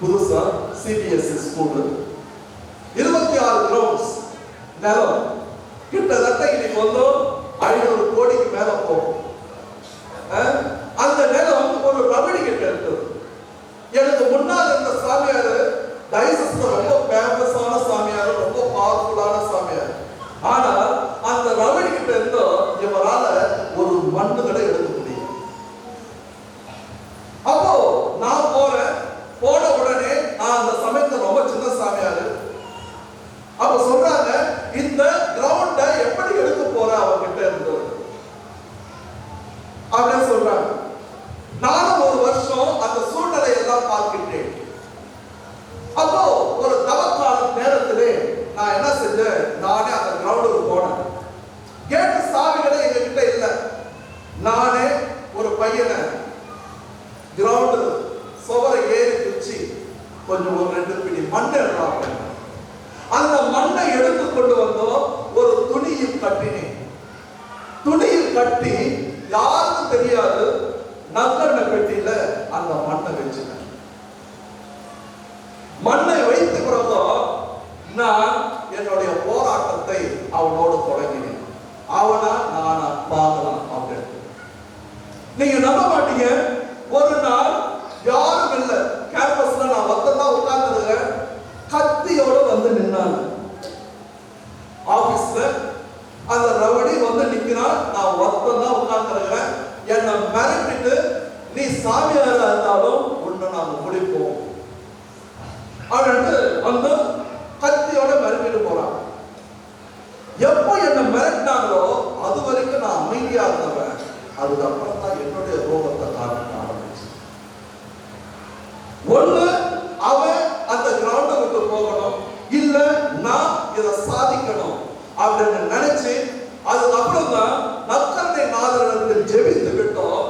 S6: புதுசா சிபிஎஸ்இ ஸ்கூல் 26 கிரவுண்ட்ஸ் நிலம். கிட்டத்தட்ட இன்னைக்கு வந்து 500 கோடிக்கு மேல போகும். அந்த நிலம் ஒரு ரமணி கிட்ட இருக்குது. எனக்கு முன்னால் இருந்த சாமியார் டைசஸ்ல ரொம்ப ஃபேமஸான சாமியார், ரொம்ப பவர்ஃபுல்லான சாமியார். ஆனா அந்த ரமணி கிட்ட இருந்தோ இவரால ஒரு மண்ணுகளை எடுக்க முடியும். அப்போ நான் போன உடனே நான் அந்த சமயத்துல ரொம்ப சின்ன சாமியார். அப்ப சொல்றாங்க, இந்த கிரவுண்ட எப்படி எடுக்க போற அவங்கிட்ட இருந்து அப்படின்னு சொல்றாங்க. நானும் ஒரு வருஷம் அந்த சூழ்நிலை எல்லாம் பார்க்கின்றேன். அப்போ ஒரு தவக்கால நேரத்திலே நான் என்ன செஞ்சேன், நானே அந்த கிரவுண்டுக்கு போனேன். கேட்டு சாவிகளே எங்க கிட்ட இல்ல. நானே ஒரு பையனை கிரவுண்டு சுவரை ஏறி குச்சி கொஞ்சம் ஒரு 2 பிடி மண் எடுறாங்க. அந்த மண்ணை எடுத்து கொண்டு வந்தோம். ஒரு துணியில் கட்டினேன். துணியில் கட்டி யாருக்கும் தெரியாது நக்கண்ண பெட்டியில அந்த மண்ணை வச்சுட்டேன். மண்ணை வைத்த பிறகு நான் என்னுடைய போராட்டத்தை அவனோடு தொடங்கினேன். அவனா நானா பார்க்கலாம் அப்படின்னு. நீங்க நம்ப மாட்டீங்க, ஒரு நாள் யாரும் இல்லை, கேம்பஸ்ல நான் ஒத்ததான் உட்கார்ந்துருக்கேன். கத்தியோட வந்து நின்னாங்க. ஆபீஸ்ல அந்த ரவடி வந்து நிக்கிறான். நான் ஒத்ததான் உட்கார்ந்துருக்கேன். என்னை மிரட்டிட்டு, நீ சாமியாரா இருந்தாலும் ஒண்ணு நாங்க முடிப்போம் அப்படின்னு வந்து கத்தியோட மிரட்டிட்டு போறான். எப்போ என்ன மிரட்டினாங்களோ அது வரைக்கும் நான் அமைதியா இருந்தவன். அதுக்கப்புறம் தான் என்னுடைய ரோகத்தை காரணம் ஆரம்பிச்சு. ஒண்ணு அவன் அந்த கிரவுண்டை விட்டு போகணும், இல்ல நான் இதை சாதிக்கணும் அப்படின்னு நினைச்சு அதுக்கப்புறம் தான் நற்கருணை நாதரிடத்தில் ஜெபித்து விட்டோம்.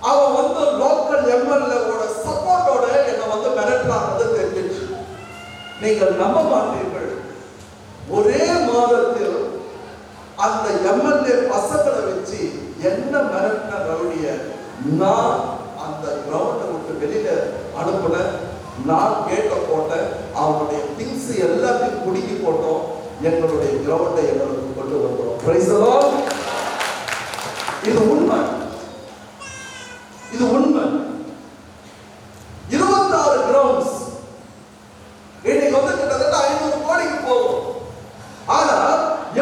S6: அவன் வந்து லோக்கல் எம்எல்ஏவோட சப்போர்ட்டோட என்னை வந்து மிரட்டுறாங்கிறது தெரிஞ்சிச்சு. நீங்கள் நம்ப மாட்டீர்கள், ஒரே மாதத்தில் அந்த எம்எல்ஏ பசங்களை வச்சு என்ன மிரட்டின ரவுடிய நான் அந்த கிரவுண்டை விட்டு வெளியில அனுப்புன. நான் கேட்ட போட்டேன். அவனுடைய திங்ஸ் எல்லாத்தையும் குடுக்கி போட்டோம். எங்களுடைய கிரவுண்டை எங்களுக்கு கொண்டு வந்தோம். Praise the Lord. இது உண்மை, இது உண்மை. 26 கிரவுண்ட்ஸ் இன்னைக்கு வந்து கிட்டத்தட்ட 500 கோடிக்கு போகும். ஆனா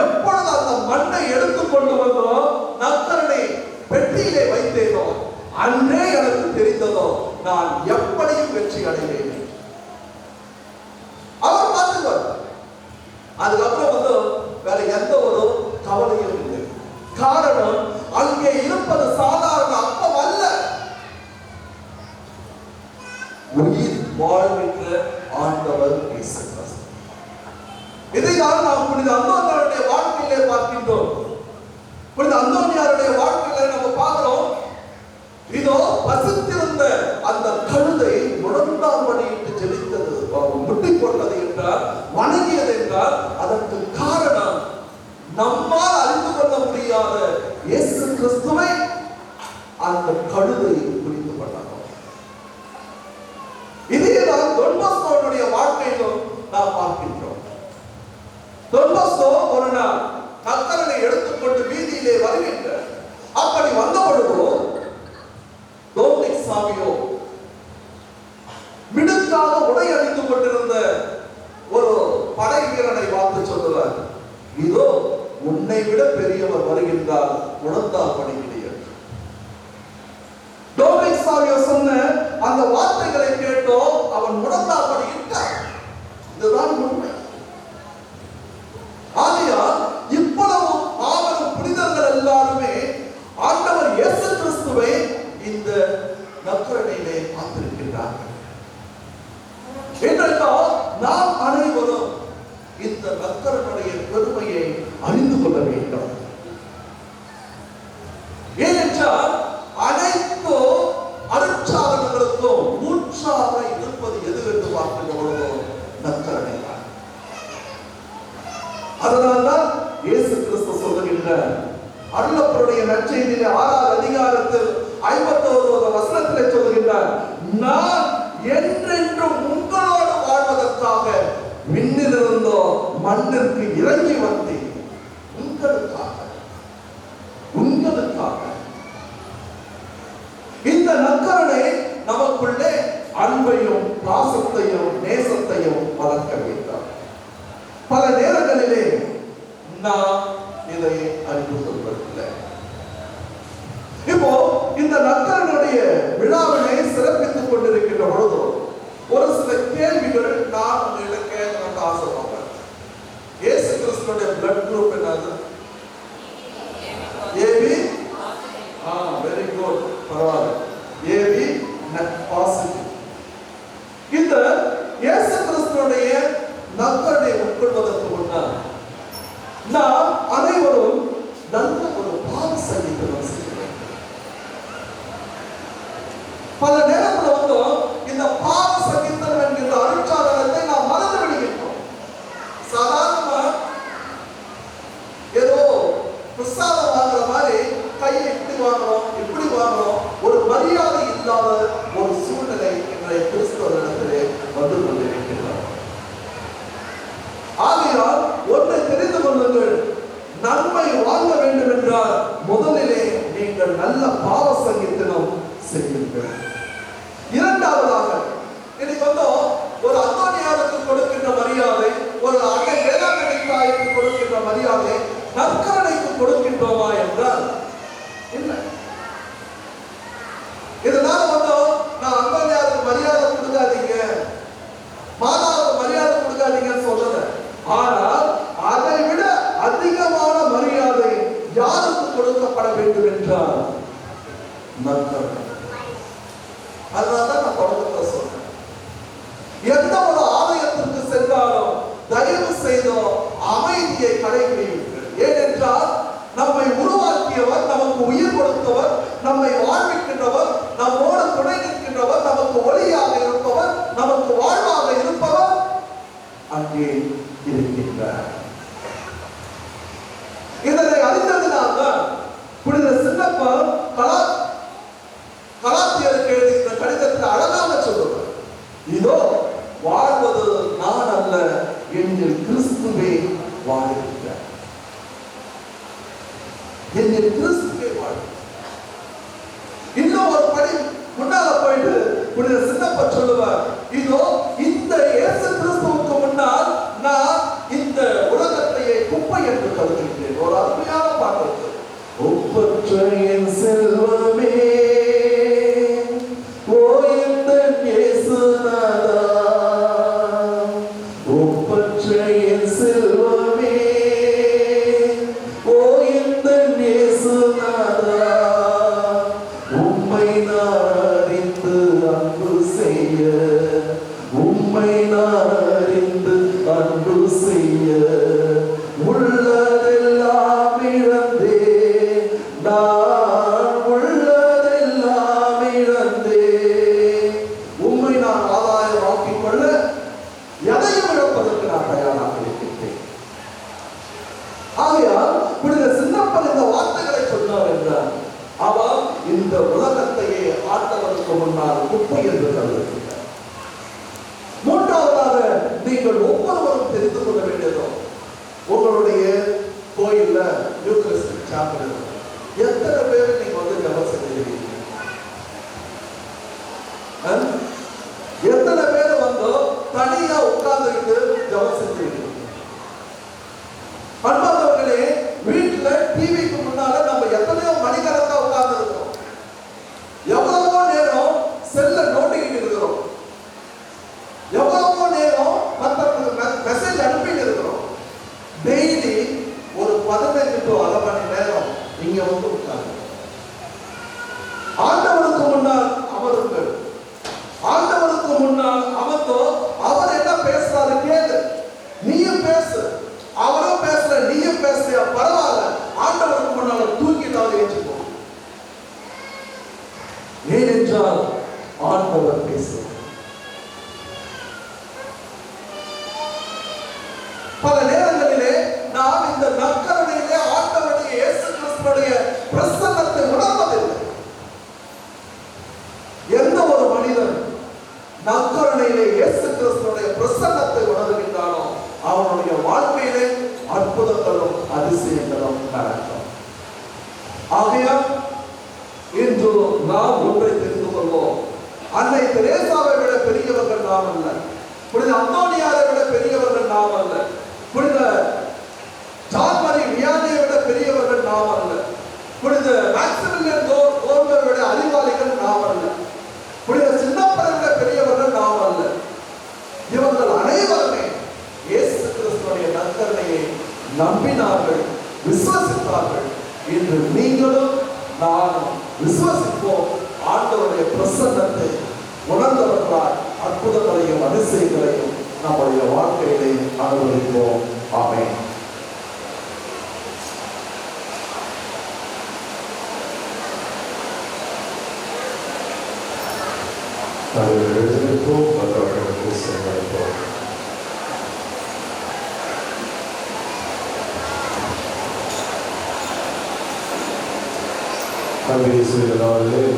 S6: எப்பொழுது அந்த மண்ணை எடுத்து கொண்டு வந்தோம், நற்கருணை பெட்டியிலே வைத்தேனோ அன்றே எனக்கு தெரிந்ததோ நான் எப்படியும் வெற்றி அடைவேன். அவர் பார்த்துக்குவார். அதுக்கப்புறம் வந்து வேற எந்த ஒரு கவலையும் இல்லை. காரணம், அங்கே இருப்பது சாதாரண அப்பம் அல்ல, உயிர் வாழ்கின்ற ஆண்டவர் இயேசு கிறிஸ்து. இதைதான் நாம் புனித அந்தோனியாருடைய வாழ்க்கையிலே பார்க்கின்றோம். புனித அந்தோனியாருடைய வாழ்க்கையில நம்ம பார்க்கிறோம். இதோ பசித்திருந்த அந்த கழுதை முழந்தால் மணியிட்டு ஜெபித்தது, முட்டிக் கொண்டது என்றால், வணங்கியது என்றால், அதற்கு காரணம் நம்மால் அறிந்து கொள்ள முடியாத இயேசு கிறிஸ்துவை அந்த கழுதை புரிந்து கொண்டார். இதையெல்லாம் தொன் பாஸ்கோவினுடைய வாழ்க்கையிலும் நாம் பார்க்கின்றோம். தொன் பாஸ்கோ ஒரு நாள் நற்கருணை எடுத்துக்கொண்டு வீதியிலே வருகின்ற, அப்படி வந்த பொழுதோ டோமினிக் சாமியோ மிடுக்காக உடை அணிந்து கொண்டிருந்த சொல்லுறார், இதோ உன்னை விட பெரியவர் வருகின்றார், உணர்ந்தால் படிக்கிறீர்கள். டோமினிக் சாவியர் சொன்ன அந்த வார்த்தைகளை கேட்டோ அவன் உணர்ந்தால் படிக்கின்றான். இதுதான் உண்மை. ஆகையால் இவ்வளவு மாபெரும் புனிதர்கள் எல்லாருமே ஆண்டவர் இயேசு கிறிஸ்துவை இந்த நற்கருணையிலே பார்த்திருக்கின்றார்கள். என்றால் நாம் அனைவரும் இந்த நற்கருணைய பெருமையை அறிந்து கொள்ள வேண்டும். ஏனென்றால் அனைத்து அருட்சாதனங்களுக்கும் மூச்சாக இருப்பது எது என்று பார்க்கின்ற பொழுது நற்கருணை தான். அதனால்தான் இயேசு கிறிஸ்து சொல்லுகின்ற அருளப்பருடைய நற்செய்தியிலே 6வது அதிகாரத்தில் 51வது வசனத்திலே சொல்லுகின்றார், நான் என்றென்றும் உங்களோடு வாழ்வதற்காக விண்ணிலிருந்தோ மண்ணிற்கு இறங்கி வந்தேன். உங்களுக்காக, உங்களுக்காக. இந்த நற்கருணை நமக்குள்ளே அன்பையும் பாசத்தையும் நேசத்தையும் வளர்க்க வேண்டும். பல நேரங்களிலே நாம் இதை அறிந்து கொள்வதில்லை. இப்போ இந்த நற்கருணையுடைய விழாவினை சிறப்பித்துக் கொண்டிருக்கின்ற பொழுது ஒரு சில கேள்விகள் நான் உங்களை கேட்க ஆசைப்படுறேன். இயேசு கிறிஸ்துடைய பிளட் குரூப் என்னது? ஏபி. வெரி குட், பரவாயில்ல. AB positive. இந்த இயேசு கிறிஸ்துடைய நற்கருணை உட்கொள்வதற்கு முன்னால் நாம் அனைவரும் நல்ல ஒரு பாவ சங்கீதம் செய்கிறோம். பல நேரத்தில் வந்து இந்த பாவ சங்கீதம் என்கின்ற அருட்சாதனத்தை நாம் மறந்து விடுகின்றோம். சாதாரணமா ஏதோ பிரசாதம் வாங்குற மாதிரி கையை இப்படி வாங்குறோம், இப்படி வாங்குறோம், ஒரு மரியாதை இல்லாத ஒரு சூழ்நிலை இன்றைய கிறிஸ்தவர்களிடத்திலே வந்து கொண்டிருக்கிறது. ஆகையால் ஒன்றை தெரிந்து கொள்ளுங்கள், நன்மை வாங்க வேண்டும் என்றால் முதலிலே நீங்கள் நல்ல பாவ சங்கீதனம் செய்யுங்கள். இரண்டாவதாக இன்னைக்கு வந்து ஒரு அந்தோனியாருக்கு கொடுக்கின்ற மரியாதை, ஒரு அன்னை வேளாங்கண்ணி தாய்க்கு கொடுக்கின்ற மரியாதை நற்கருணைக்கு கொடுக்கின்றோமா என்றால் இல்லை. இதனால வந்து நான் அந்தோனியாருக்கு மரியாதை கொடுக்காதீங்க, மாதாவுக்கு மரியாதை கொடுக்காதீங்கன்னு சொல்லல. ஆனால் அதை விட அதிகமான மரியாதை யாருக்கு கொடுக்கப்பட வேண்டும் என்றால் நற்கருணை. அதனால்தான் நான் தொடக்கத்தில் சொல்றேன், எந்த ஒரு ஆலயத்திற்கு சென்றாலும் தயவு செய்தோ அமைதியை கடைபிடியுங்கள். ஏனென்றால் நம்மை உருவாக்கியவர், நமக்கு உயிர் கொடுத்தவர், நம்மை வாழ்விக்கின்றவர், நம்மோடு துணை நிற்கின்றவர், நமக்கு ஒளியாக இருப்பவர், நமக்கு வாழ்வாக இருப்பவர் அங்கே இருக்கின்றார். இதனை அறிந்ததினால்தான் புனித சின்னப்பர் கலாத்தியருக்கு எழுதிய கடிதத்தில் அழகாக சொல்லுவார், இதோ வாழ்வது நான் அல்ல, என்னில் கிறிஸ்துவே வாழ்கிறார். என்னில் கிறிஸ்துவே வாழ்கிறார். இன்னும் ஒரு படி முன்னால போயிட்டு புனித சின்னப்பர் சொல்லுவார், இதோ இந்த இயேசு கிறிஸ்துவுக்கு முன்னால் நான் இந்த உலகத்தையே குப்பை என்று கருதுகிறேன். ஒரு அருமையான பாட்டு, ஒப்பற்ற என் செல்வமே ஓ என் இயேசுநாதா, ஒப்பற்ற என் செல்வமே ஓ என் இயேசுநாதா, உம்மை நான் அறிந்து அன்பு செய்ய, உம்மை நான் அறிந்து அன்பு செய்ய உள்ளதெல்லாம் இழந்தே, நான் உள்ளதெல்லாம் இழந்தே, உம்மை நான் ஆதாயம் ஆக்கிக் கொள்ள எதையும் இழப்பதற்கு நான் தயாராக இருக்கின்றேன். ஆகையால் புனித சின்னப்பர் இந்த வார்த்தைகளை சொன்னார் என்றார், அவர் இந்த உலகத்தையே ஆண்டவருக்கு முன்னால் குப்பை என்று கருதுகிறார். மூன்றாவதாக நீங்கள் ஒவ்வொருவரும் தெரிந்து கொள்ள வேண்டியதோ, உங்களுடைய கோயில்ல யூகரிஸ்டிக் சாப்பிடு எத்தனை பேர் நீங்க வந்து ஜெபம் செய்கிறீங்க? எத்தனை பேர் வந்து தனியா உட்கார்ந்துட்டு ஜெபம் செஞ்சுருக்கீங்க? ஆண்டவர் பேசுகிறார். பல நேரங்களிலே நாம் இந்த நற்கருணையிலே ஆண்டவருடைய இயேசு கிறிஸ்துவுடைய பிரசன்னத்தை உணர்வதில்லை. எந்த ஒரு மனிதன் நற்கருணையிலே இயேசு கிறிஸ்துவுடைய பிரசன்னத்தை உணர்கின்றானோ அவனுடைய வாழ்க்கையிலே அற்புதங்களும் அதிசயங்களும் நடக்கும். ஆகையால் இன்று நாம் ஒன்றை தெரிந்து கொள்வோம். அன்னை தெரேசாவை விட பெரியவர்கள் நாம் அல்ல. புனித அந்தோனியாரை விட பெரியவர்கள் நாம் அல்ல. புனித ஜான் மரி வியானியை விட பெரியவர்கள் நாம் அல்ல. புனித மேக்சிமிலியன் கோர்வை விட அறிவாளிகள் நாம் அல்ல. புனித சின்னப்பரை விட பெரியவர்கள் நாம் அல்ல. இவர்கள் அனைவருமே இயேசு கிறிஸ்துவுடைய நற்கருணையை நம்பினார்கள், விசுவாசித்தார்கள். இன்று நீங்களும் நானும் விசுவாசிப்போம். ஆண்டவருடைய பிரசன்னத்தை உணர்ந்தவர்களால் அற்புதங்களையும் அதிசயங்களையும் நம்முடைய வாழ்க்கையிலே அனுபவிப்போம். ஆமென்.
S3: எழுந்திருப்போம், மற்றவர்களுக்கு சென்றடைப்போம்.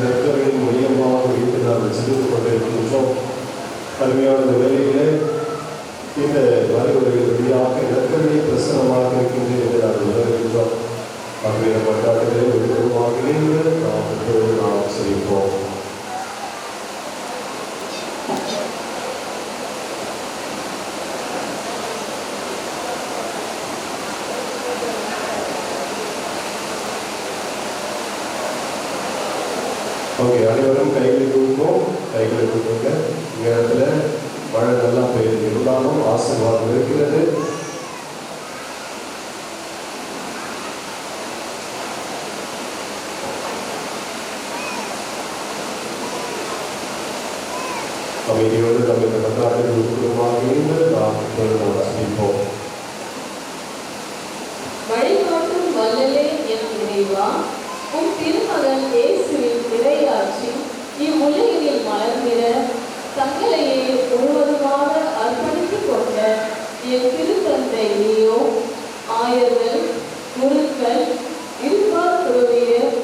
S3: நற்கருணையின் மையமாக வைத்து நாங்கள் சிந்தித்துக் கொண்டிருக்கின்றோம். அருமையான வேலையிலே இந்த வரைவுரைகள் வழியாக நற்கருணை பிரசனமாக இருக்கின்றது என்று நாங்கள் உணர்கின்றோம். அன்றைய கொண்டாட்டத்திலே ஒருவருமாக இணைந்து நாம் செய்வோம். ஓகே, அனைவரும் கைகளை கொடுப்போம். கைகளை கொடுங்க. இந்த இடத்துல மழை நல்லா பெய்து இருந்தாலும் ஆசீர்வாதம் இருக்கிறது. அமைதியோடு நம்ம இந்த கொண்டாட்டத்தில் உட்குடுமாக இருந்து நாம் வாசிப்போம்.
S7: வழிகாட்டும் வல்லலே என் இறைவா, உம் திருமகன் இயேசுவின் இறையாட்சி இவ்வுலகில் மலர்ந்திட தங்களையே முழுவதுமாக அர்ப்பணித்துக் கொண்ட என் திருத்தந்தை லியோ, ஆயர்கள், குருக்கள், இருபால் துறவியர்,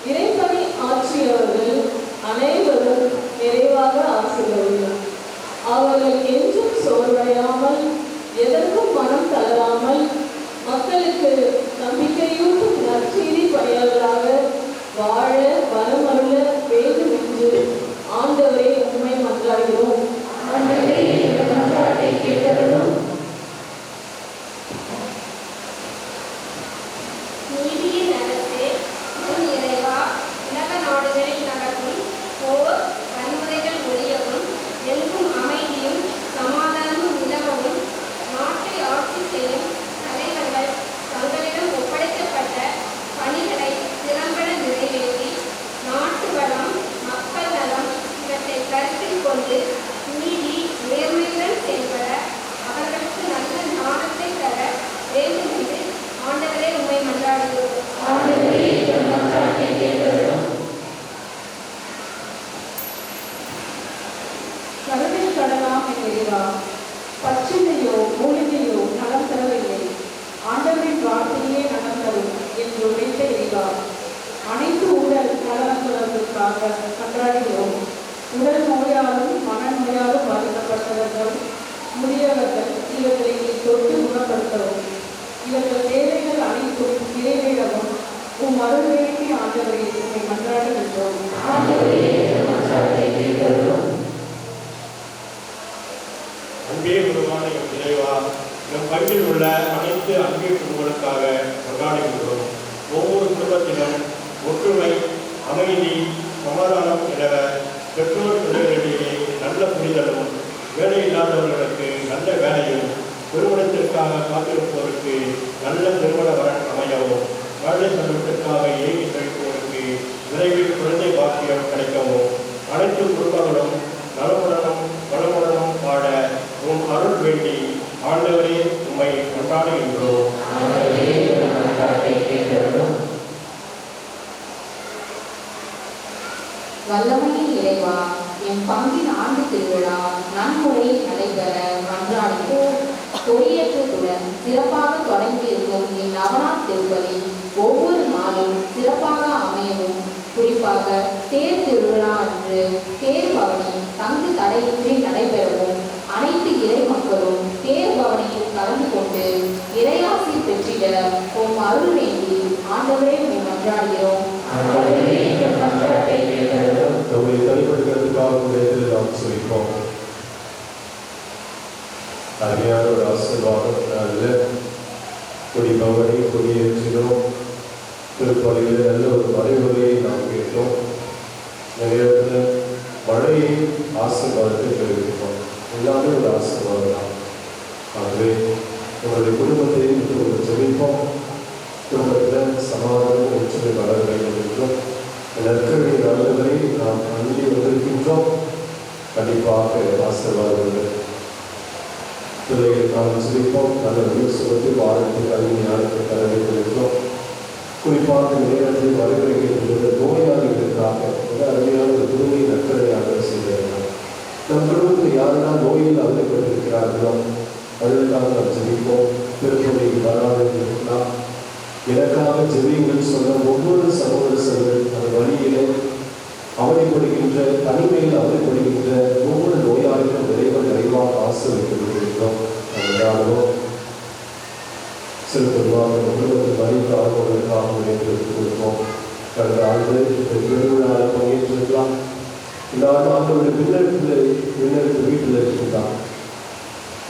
S7: இறைப்பணி ஆற்றியவர்கள் அனைவரும் நிறைவாக ஆசீர்வதியும். அவர்கள் என்றும் சோர்வடையாமல், எதற்கும் மனம் தளராமல், மக்களுக்கு நம்பிக்கையூட்டும் நற்செய்தி பணியாளர்களாக வாழ வரமருள வேண்டும் என்று ஆண்டவரை உண்மை மன்றாடுகிறோம்.
S8: நீதியின் அரசே, உன் இறைவா, உலக நாடுகளில் நடக்கும் போர் வன்முறைகள் ஒழியவும், எங்கும் அமைதியும் சமாதானமும் நிலவவும், நாட்டை ஆட்சி செய்யும் தலைவர்கள் தங்களிடம் ஒப்படைக்கப்பட்ட பணிகளை திறம்பட நிறைவேற்றி, நாட்டு வளம், மக்கள் நலம் இவற்றை கருத்தில் கொண்டு நீதி நேர்மையுடன் செயல்பட அவர்களுக்கு நல்ல ஞானத்தை தர வேண்டும் என்று ஆண்டவரே உம்மை மன்றாடுகிறோம்.
S7: கருணை கடனாக இறைவா, பச்சிலையோ மூலிகையோ நலம் தரவில்லை, ஆண்டவரின் வார்த்தையே நலம் தரும் என்று உரைத்த இறைவா, அனைத்து உடல் நலன்களுக்காக கண்டாடுகிறோம். உடல் நோயாலும் மனநோயாலும் பாதிக்கப்பட்டவர்கள், முதியவர்கள் இவர்களை தொட்டு குணப்படுத்தவும், இவர்கள் தேவைகள் அனைத்தும் நிறைவேறவும் உம் அருள் வேண்டி ஆண்டவரை உம்மை மன்றாடுகின்றோம்.
S1: அன்பே குருவான எம் இறைவா, நம் பங்கில் உள்ள அனைத்து அன்பே குருக்களுக்காக கொண்டாடுகின்றோம். ஒவ்வொரு குடும்பத்திலும் ஒற்றுமை, அமைதி, சமாதானம் நிலவ பெற்றோர் பிள்ளைகளிடையே நல்ல புரிதலும், வேலை இல்லாதவர்களுக்கு நல்ல வேலையும், திருமணத்திற்காக காத்திருப்போருக்கு நல்ல திருமண வரன் அமையவும், குழந்தை செல்வத்திற்காக ஏங்கி கழிப்போருக்கு விரைவில் குழந்தை பாக்கியம் கிடைக்கவும், அனைத்து குடும்பங்களும் நலமுடனும் வளமுடனும் வாழ உம் அருள் வேண்டி ஆண்டவரே உம்மை கொண்டாடுகின்றோம்.
S7: வல்லமையின் இறைவா,
S9: எம் பங்கின் ஆண்டு திருவிழா நன்முறையில் நடைபெற மன்றாடுகிறோம். கொடியேற்றத்துடன் சிறப்பாக தொடங்கியிருக்கும் இந்நவநாள் திருப்பலி ஒவ்வொரு நாளும் சிறப்பாக அமையவும், குறிப்பாக தேர் திருவிழா அன்று தேர் பவனி தங்கு தடையின்றி நடைபெறவும் அனைத்து இறை மக்களும் தேர் பவனியில் கலந்து கொண்டு இறையாசி பெற்றிட உம் அருள் வேண்டி ஆண்டவரே உம்மை மன்றாடுகிறோம்.
S3: நம்மை தனிப்படுத்துவதற்காக நாம் சொல்லிப்போம். அருமையான ஒரு ஆசீர்வாதம் நல்ல கொடி பவனி கொடியேற்றினோம். திருப்பலியில் நல்ல ஒரு மறைவுரையை நாம் கேட்டோம். நேரத்தில் மழையை ஆசீர்வாதத்தை தெரிவிப்போம். எல்லாமே ஒரு ஆசீர்வாதம் தான். ஆகவே நம்முடைய குடும்பத்தையும் ஒரு ஜெபிப்போம். குடும்பத்தில் சமாதானம் ஒற்றுமை வளர வேண்டும் என்றும் நற்கருணை நாடுகளை நாம் அணுகி வந்திருக்கின்றோம். கண்டிப்பாக ஆசீர்வாதங்கள் பிள்ளைகளுக்காக ஜெபிப்போம். நல்ல சுகத்தை வாரத்தை கல்வி ஞானத்தை கலந்துக்கிறோம். குறிப்பாக இந்த நேரத்தில் வரைமுறைக்கின்ற நோயாளிகளுக்காக மிக அருமையான ஒரு புதுமை நற்கரையாக செய்கிறார்கள். நம் குடும்பத்தில் யாரெல்லாம் நோயில் அவதிப்பட்டிருக்கிறார்களோ அதற்காக நாம் ஜெபிப்போம். திருப்பதி வராமல் எனக்காக ஜெபியுங்கள் சொன்ன ஒவ்வொரு சகோதர சகோதரர் அந்த வழியிலே அவதிப்படுகின்ற தனிமையில் அவதிப்படுகின்ற ஒவ்வொரு நோயாளிகளும் நிறைவாக ஆசீர்வதிக்கிறோம். அதனாலும் சில பொதுவாக குடும்பத்தில் வழிகாக கொடுப்போம். கடந்த ஆண்டு பெருவிழாவில் பங்கேற்றிருக்கலாம். இந்த ஆண்டு விண்ணெடுப்பு வீட்டில் இருக்கின்றான்.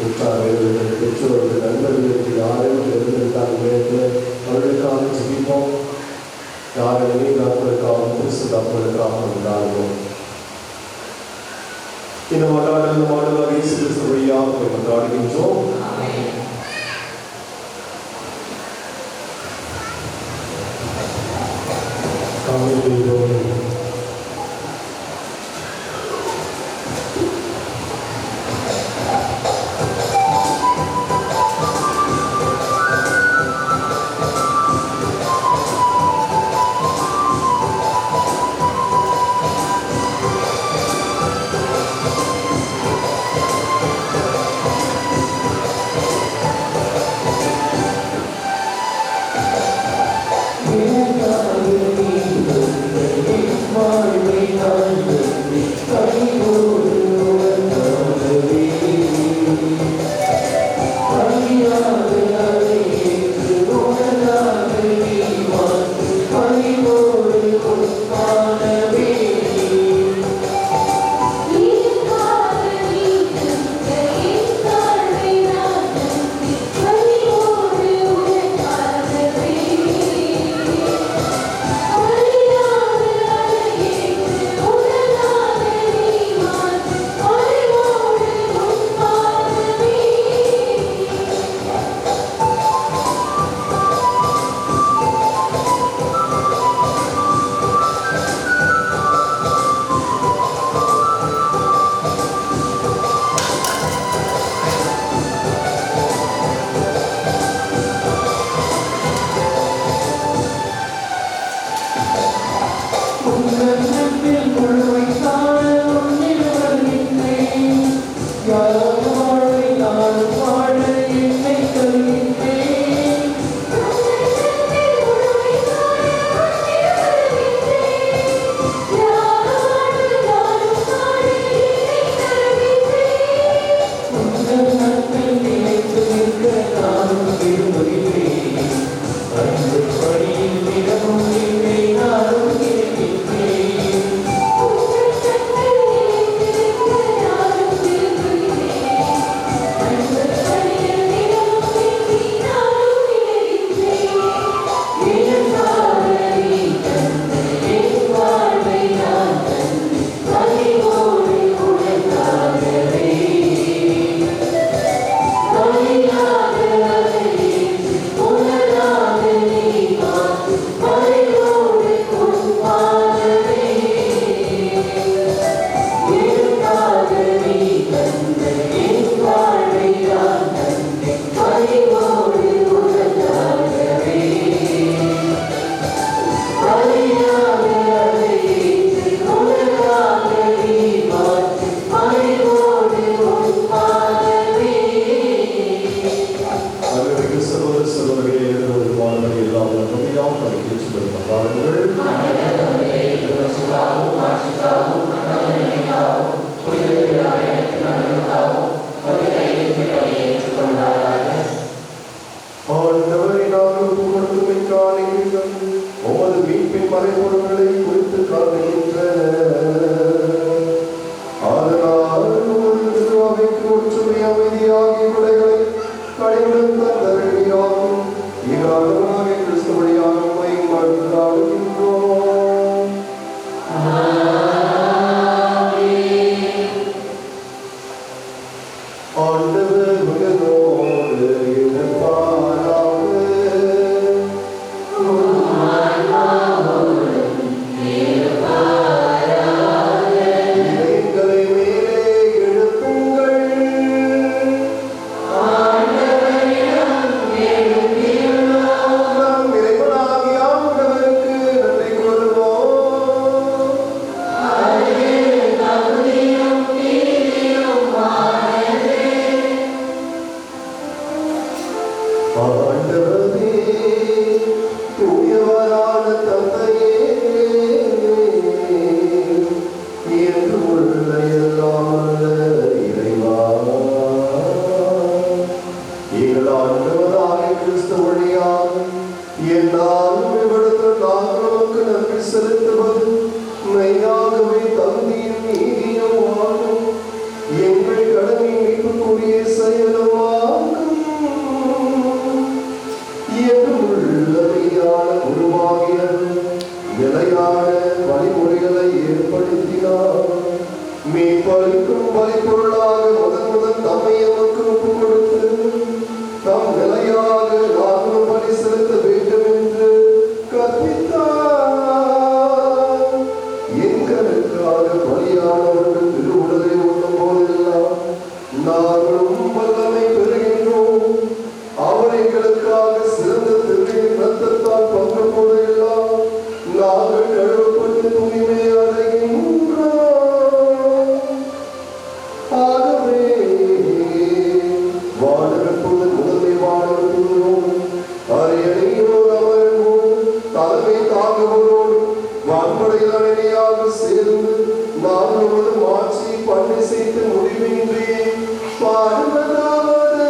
S3: உற்றார்கள் பெற்றோர்கள் நண்பர்களுக்கு யாரும் இருந்திருக்காங்க அவர்களுக்காக ஜெபிப்போம். யாருமே நாட்களுக்காகவும் கிறிஸ்து நாட்களுக்காக கொண்டாடுவோம். இந்த மாட்டாளர் இயேசு கிறிஸ்து வழியாக கொண்டாடுகின்றோம். மீட்புக்குரிய செயலுமாகும் உள்ளமையான உருவாகிய நிலையான வழிமுறைகளை ஏற்படுத்தினார். மீட்பளிக்கும் வழிபொருளாக முதன் தம்மை எமக்கு ஒப்புக் கொடுத்து தாம் நிலையாக நாங்களும் பலி செலுத்த வேண்டும் என்று கற்பித்தார். எங்களுக்காக பலியானவர்கள் திருவுடலை உண்ணும் போதெல்லாம் நாங்களும் வல்லமை பெறுகின்றோம். அவர் எங்களுக்காக சிறந்த திருவின் ரத்தத்தால் பங்கு போதெல்லாம் நாங்கள் கழுவப்பட்டு தூய்மை அடைகின்றோம். ஆகவே வானகற்போது முதன்மை வானகற்போதும் அரியணையோர் அமர்வோம் தலைமை தாங்குவோரோடு வான்படையில் அணியாக சேர்ந்து நாங்கள் மாற்றி பண்ணை செய்து முடிவின்றி பாடுவதாவது.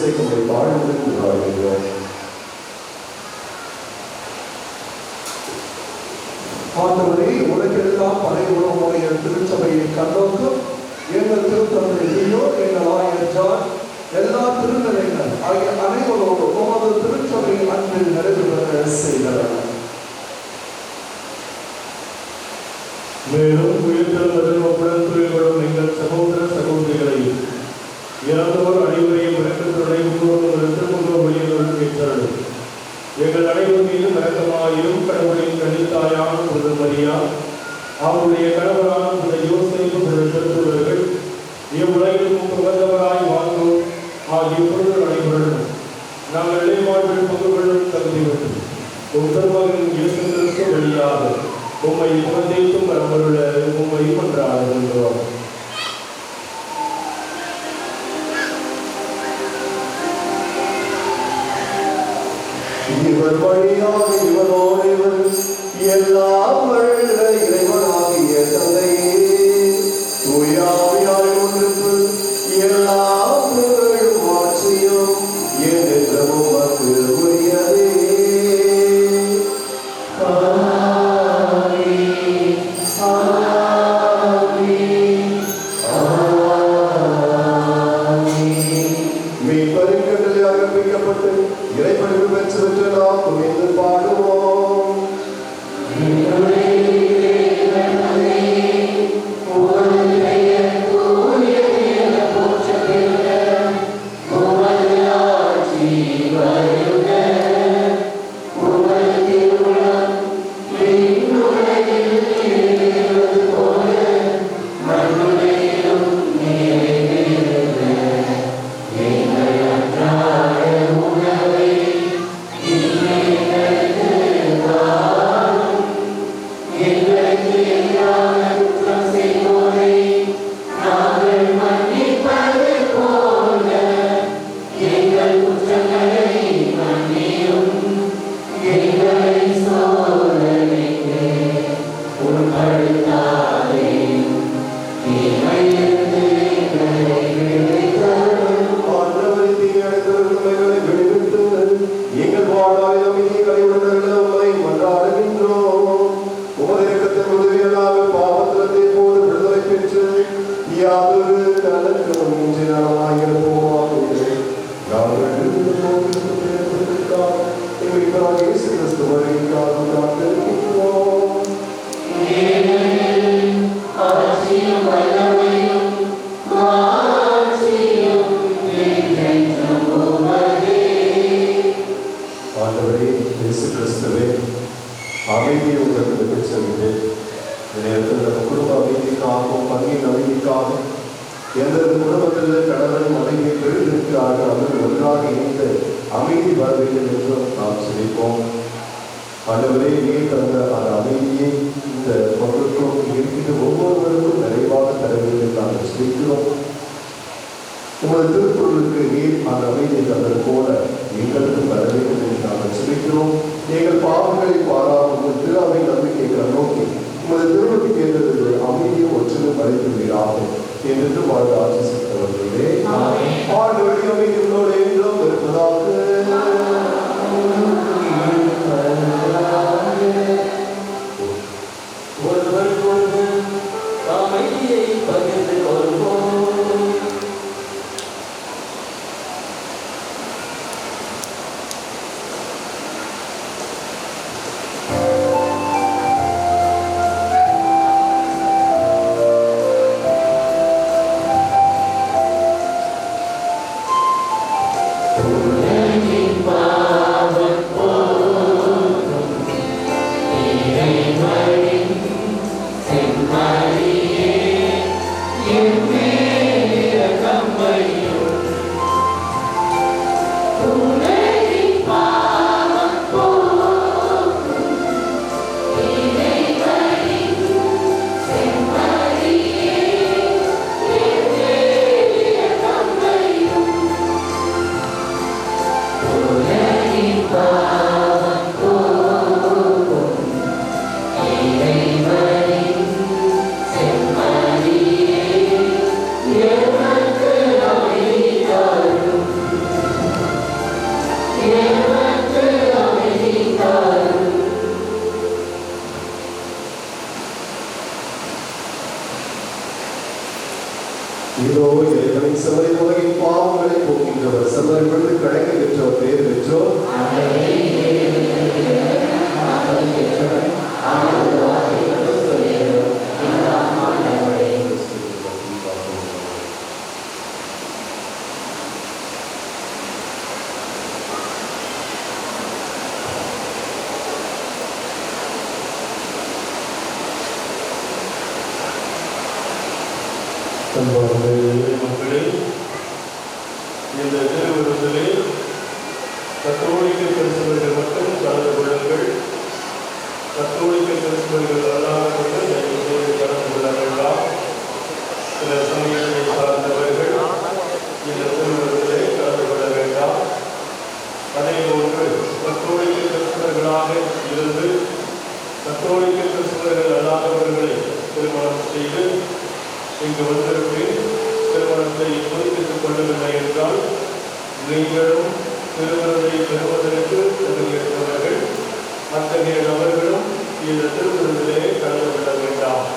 S3: சேர்க்கை தாழ்ந்து கொண்டாடுகிறோம்.
S6: ஆண்டவரே, உலகெல்லாம் படையுடைய திருச்சபையை கண்ணோக்கும் எங்கள் திருத்தந்தை லியோ, எங்கள் ஆயர் ஜான், எல்லா திருநிலைகள் ஆகிய அனைவரோடு உமது திருச்சபை அன்பில் நிறைவு பெற செய்தனர்.
S1: மேலும் உயிர்த்தெழுவதில் ஒப்புடன் துயில்களும் எங்கள் சகோதர சகோதரிகளை இறந்தோர் அனைவரையும் இரக்கத்துடனே முன்னோர்கள் திருமுக ஒளியுடன் ஏற்றலும். எங்கள் அனைவர் மீதும் இரக்கமாயிரும். கடவுளின் கன்னித்தாயான புனித மரியா, அவருடைய கணவரான புனித யோசேப்பு, புனித திருத்தூதர்கள், இவ்வுலகில் உகந்தவராய் வாழ்ந்தோர் ஆகிய புனிதர் அனைவருடன் நாங்கள் இறைவாழ்வில் பங்கு கொள்ளும் தகுதி வேண்டும். உம் திருமகன் இயேசு கிறிஸ்து வழியாக உம்மை புகழ்ந்தேத்தும் வரமருள உம்மை கொண்டாடுகின்றோம்.
S3: இவர் வழியாக இவனோடு இவர் எல்லாம் வல்ல இறைவனாகிய தந்தையே, தூயாவியாய் ஒன்றுக்கு எல்லா புகழும் ஆட்சியும் என்றென்றும் உமக்கு உரியதே. மீட்பரின் அர்ப்பிக்கப்பட்டு இறைவனுக்கு பெற்று நாம் துணிந்து பாடுவோம். அமைதியை உங்களுக்கு பெற்று நேரத்தில் குடும்ப அமைதிக்காகவும் பங்கின் அமைதிக்காகவும் எந்தெந்த குடும்பத்தில் கணவன் மனைவி பெருந்திருக்கிறார்கள் அவர்கள் ஒன்றாக இணைந்து அமைதி வர வேண்டும் என்றும் நாம் சிரிப்போம். ஆண்டவரே, நீர் தந்த அந்த அமைதியை இந்த மக்களுக்கும் இருக்கின்ற ஒவ்வொருவருக்கும் நிறைவாக தர வேண்டும் நாங்கள் சிரிக்கிறோம். உமது திருப்பொருளுக்கு நீர் அந்த அமைதியை தந்தது போல எங்களுக்கும் தர வேண்டும் என்று நாங்கள் சிரிக்கிறோம். எங்கள் பாவங்களை பாராமல் திரு அவை நம்பிக்கை நோக்கி உமது திருவடிக்கு ஏற்றது அமைதியும் ஒற்றுமை மறைத்துவீராகும் என்று வாழ்ந்து ஆட்சி செய்தவர்களே ஆண்டவருடைய அமைதி உங்களோடு என்றும் இருப்பதாக.
S4: அமைதியை பகிர்ந்து கொள்வோம்.
S3: இதோ இறைவனின் செம்மறி உலகின் பாவங்களை போக்கின்றவர் செம்மறி விழுந்து கழக பெற்றோர் பேர் பெற்றோர்
S1: மக்களே, இந்த திருவிருந்திலே கத்தோலிக்க கிறிஸ்தவர்கள் மட்டும் கலந்து கொள்ளுங்கள். கத்தோலிக்க கிறிஸ்தவர்கள் அல்லாதவர்கள் தயவுசெய்து கலந்து கொள்ள வேண்டாம். சில சமயத்தை சார்ந்தவர்கள் இந்த திருவிருந்திலே கலந்து கொள்ள வேண்டாம். அதே போன்று கத்தோலிக்க கிறிஸ்தவர்களாக இருந்து கத்தோலிக்க கிறிஸ்தவர்கள் அல்லாதவர்களை திருமணம் செய்து இங்கு வந்திருப்பேன் திருமணத்தை புதுப்பித்துக் கொள்ளவில்லை என்றால் நீங்களும் திருமணத்தை பெறுவதற்கு தகுதியற்றவர்கள். அத்தகைய நபர்களும் இந்த திருமணத்திலே கலந்து கொள்ள வேண்டாம்.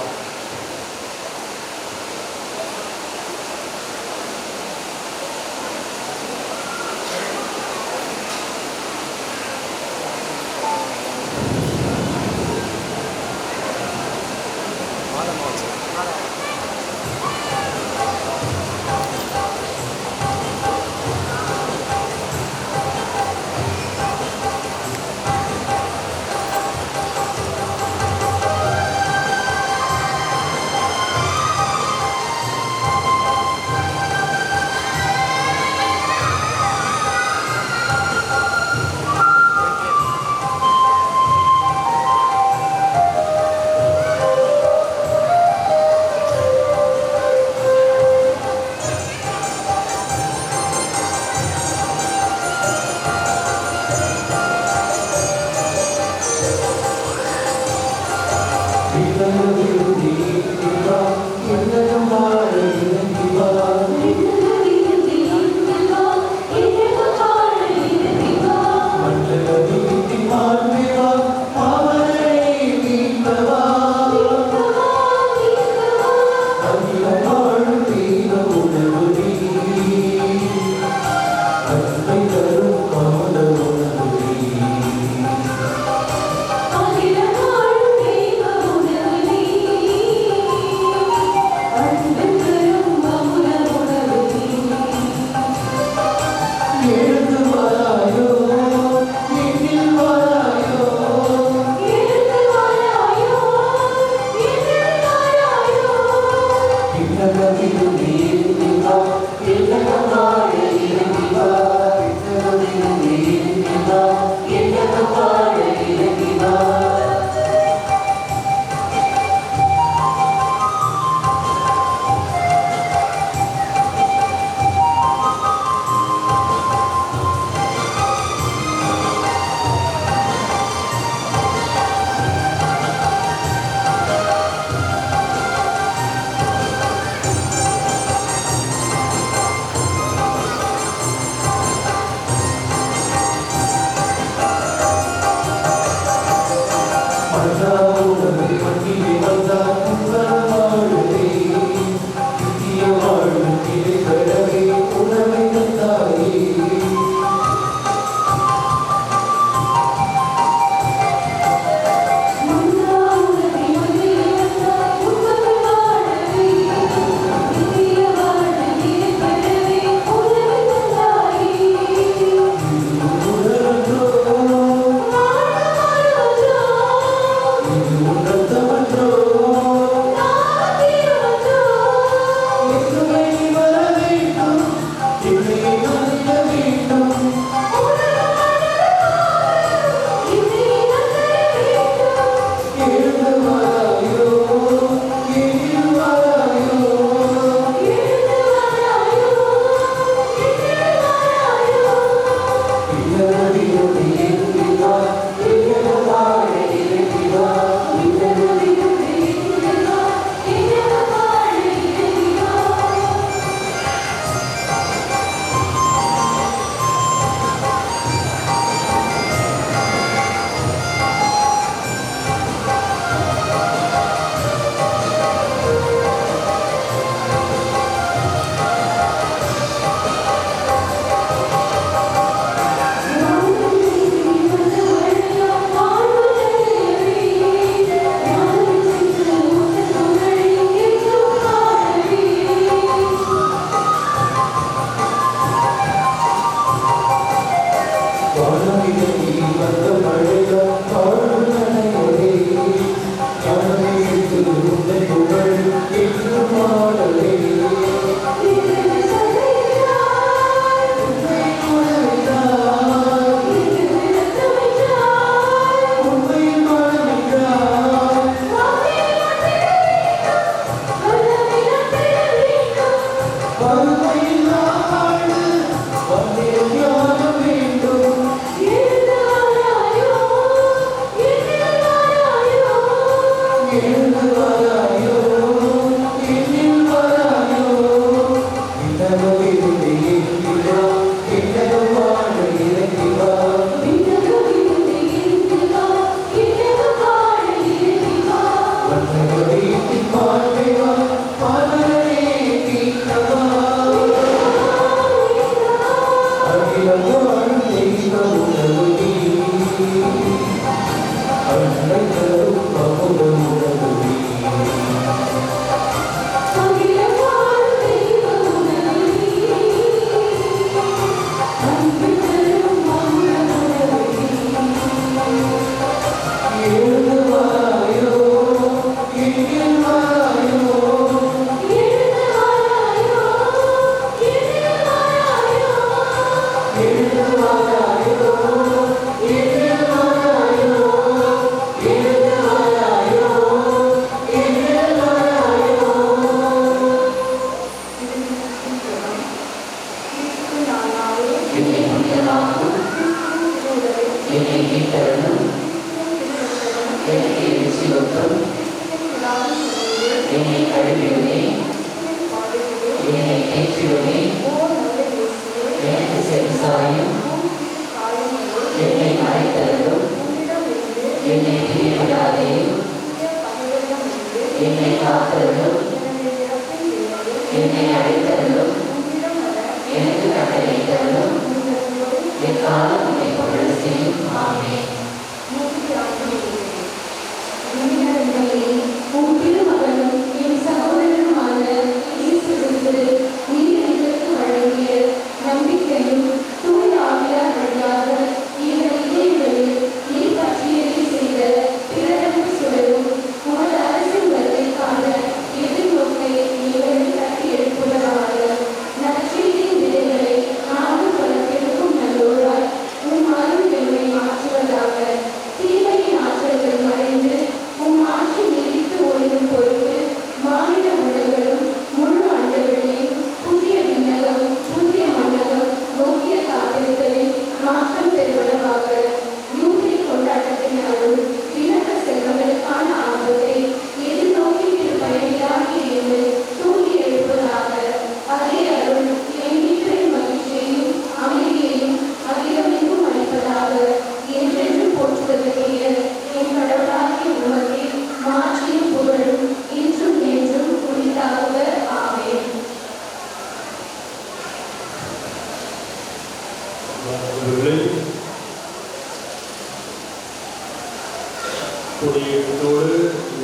S1: கொடியேற்றத்தோடு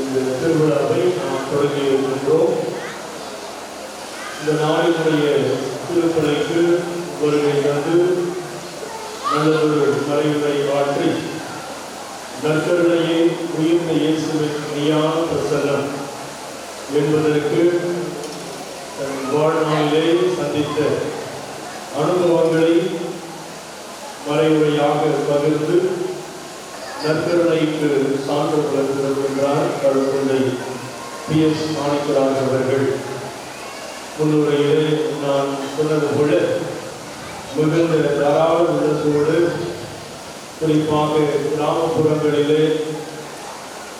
S1: இந்த திருவிழாவை நாம் தொடங்கி இருக்கின்றோம். இந்த நாளினுடைய திருப்பலிக்கு வருகை தந்து நல்லதொரு மறைவுரை ஆற்றி நற்கருணையை உயிர்ந்த இயேசுவின் மெய்யான பிரசன்னம் என்பதற்கு தன் வாழ்நாளிலே சந்தித்த அனுபவங்களை மறைவுரையாக பகிர்ந்து நற்கருணைக்கு சான்று வழங்குகின்றார் கழுகுண்டை PS மாணிக்கராஜ் அவர்கள். முன்னுரையிலே நான் சொன்னது போல மிகுந்த தாராள உள்ளத்தோடு குறிப்பாக கிராமப்புறங்களிலே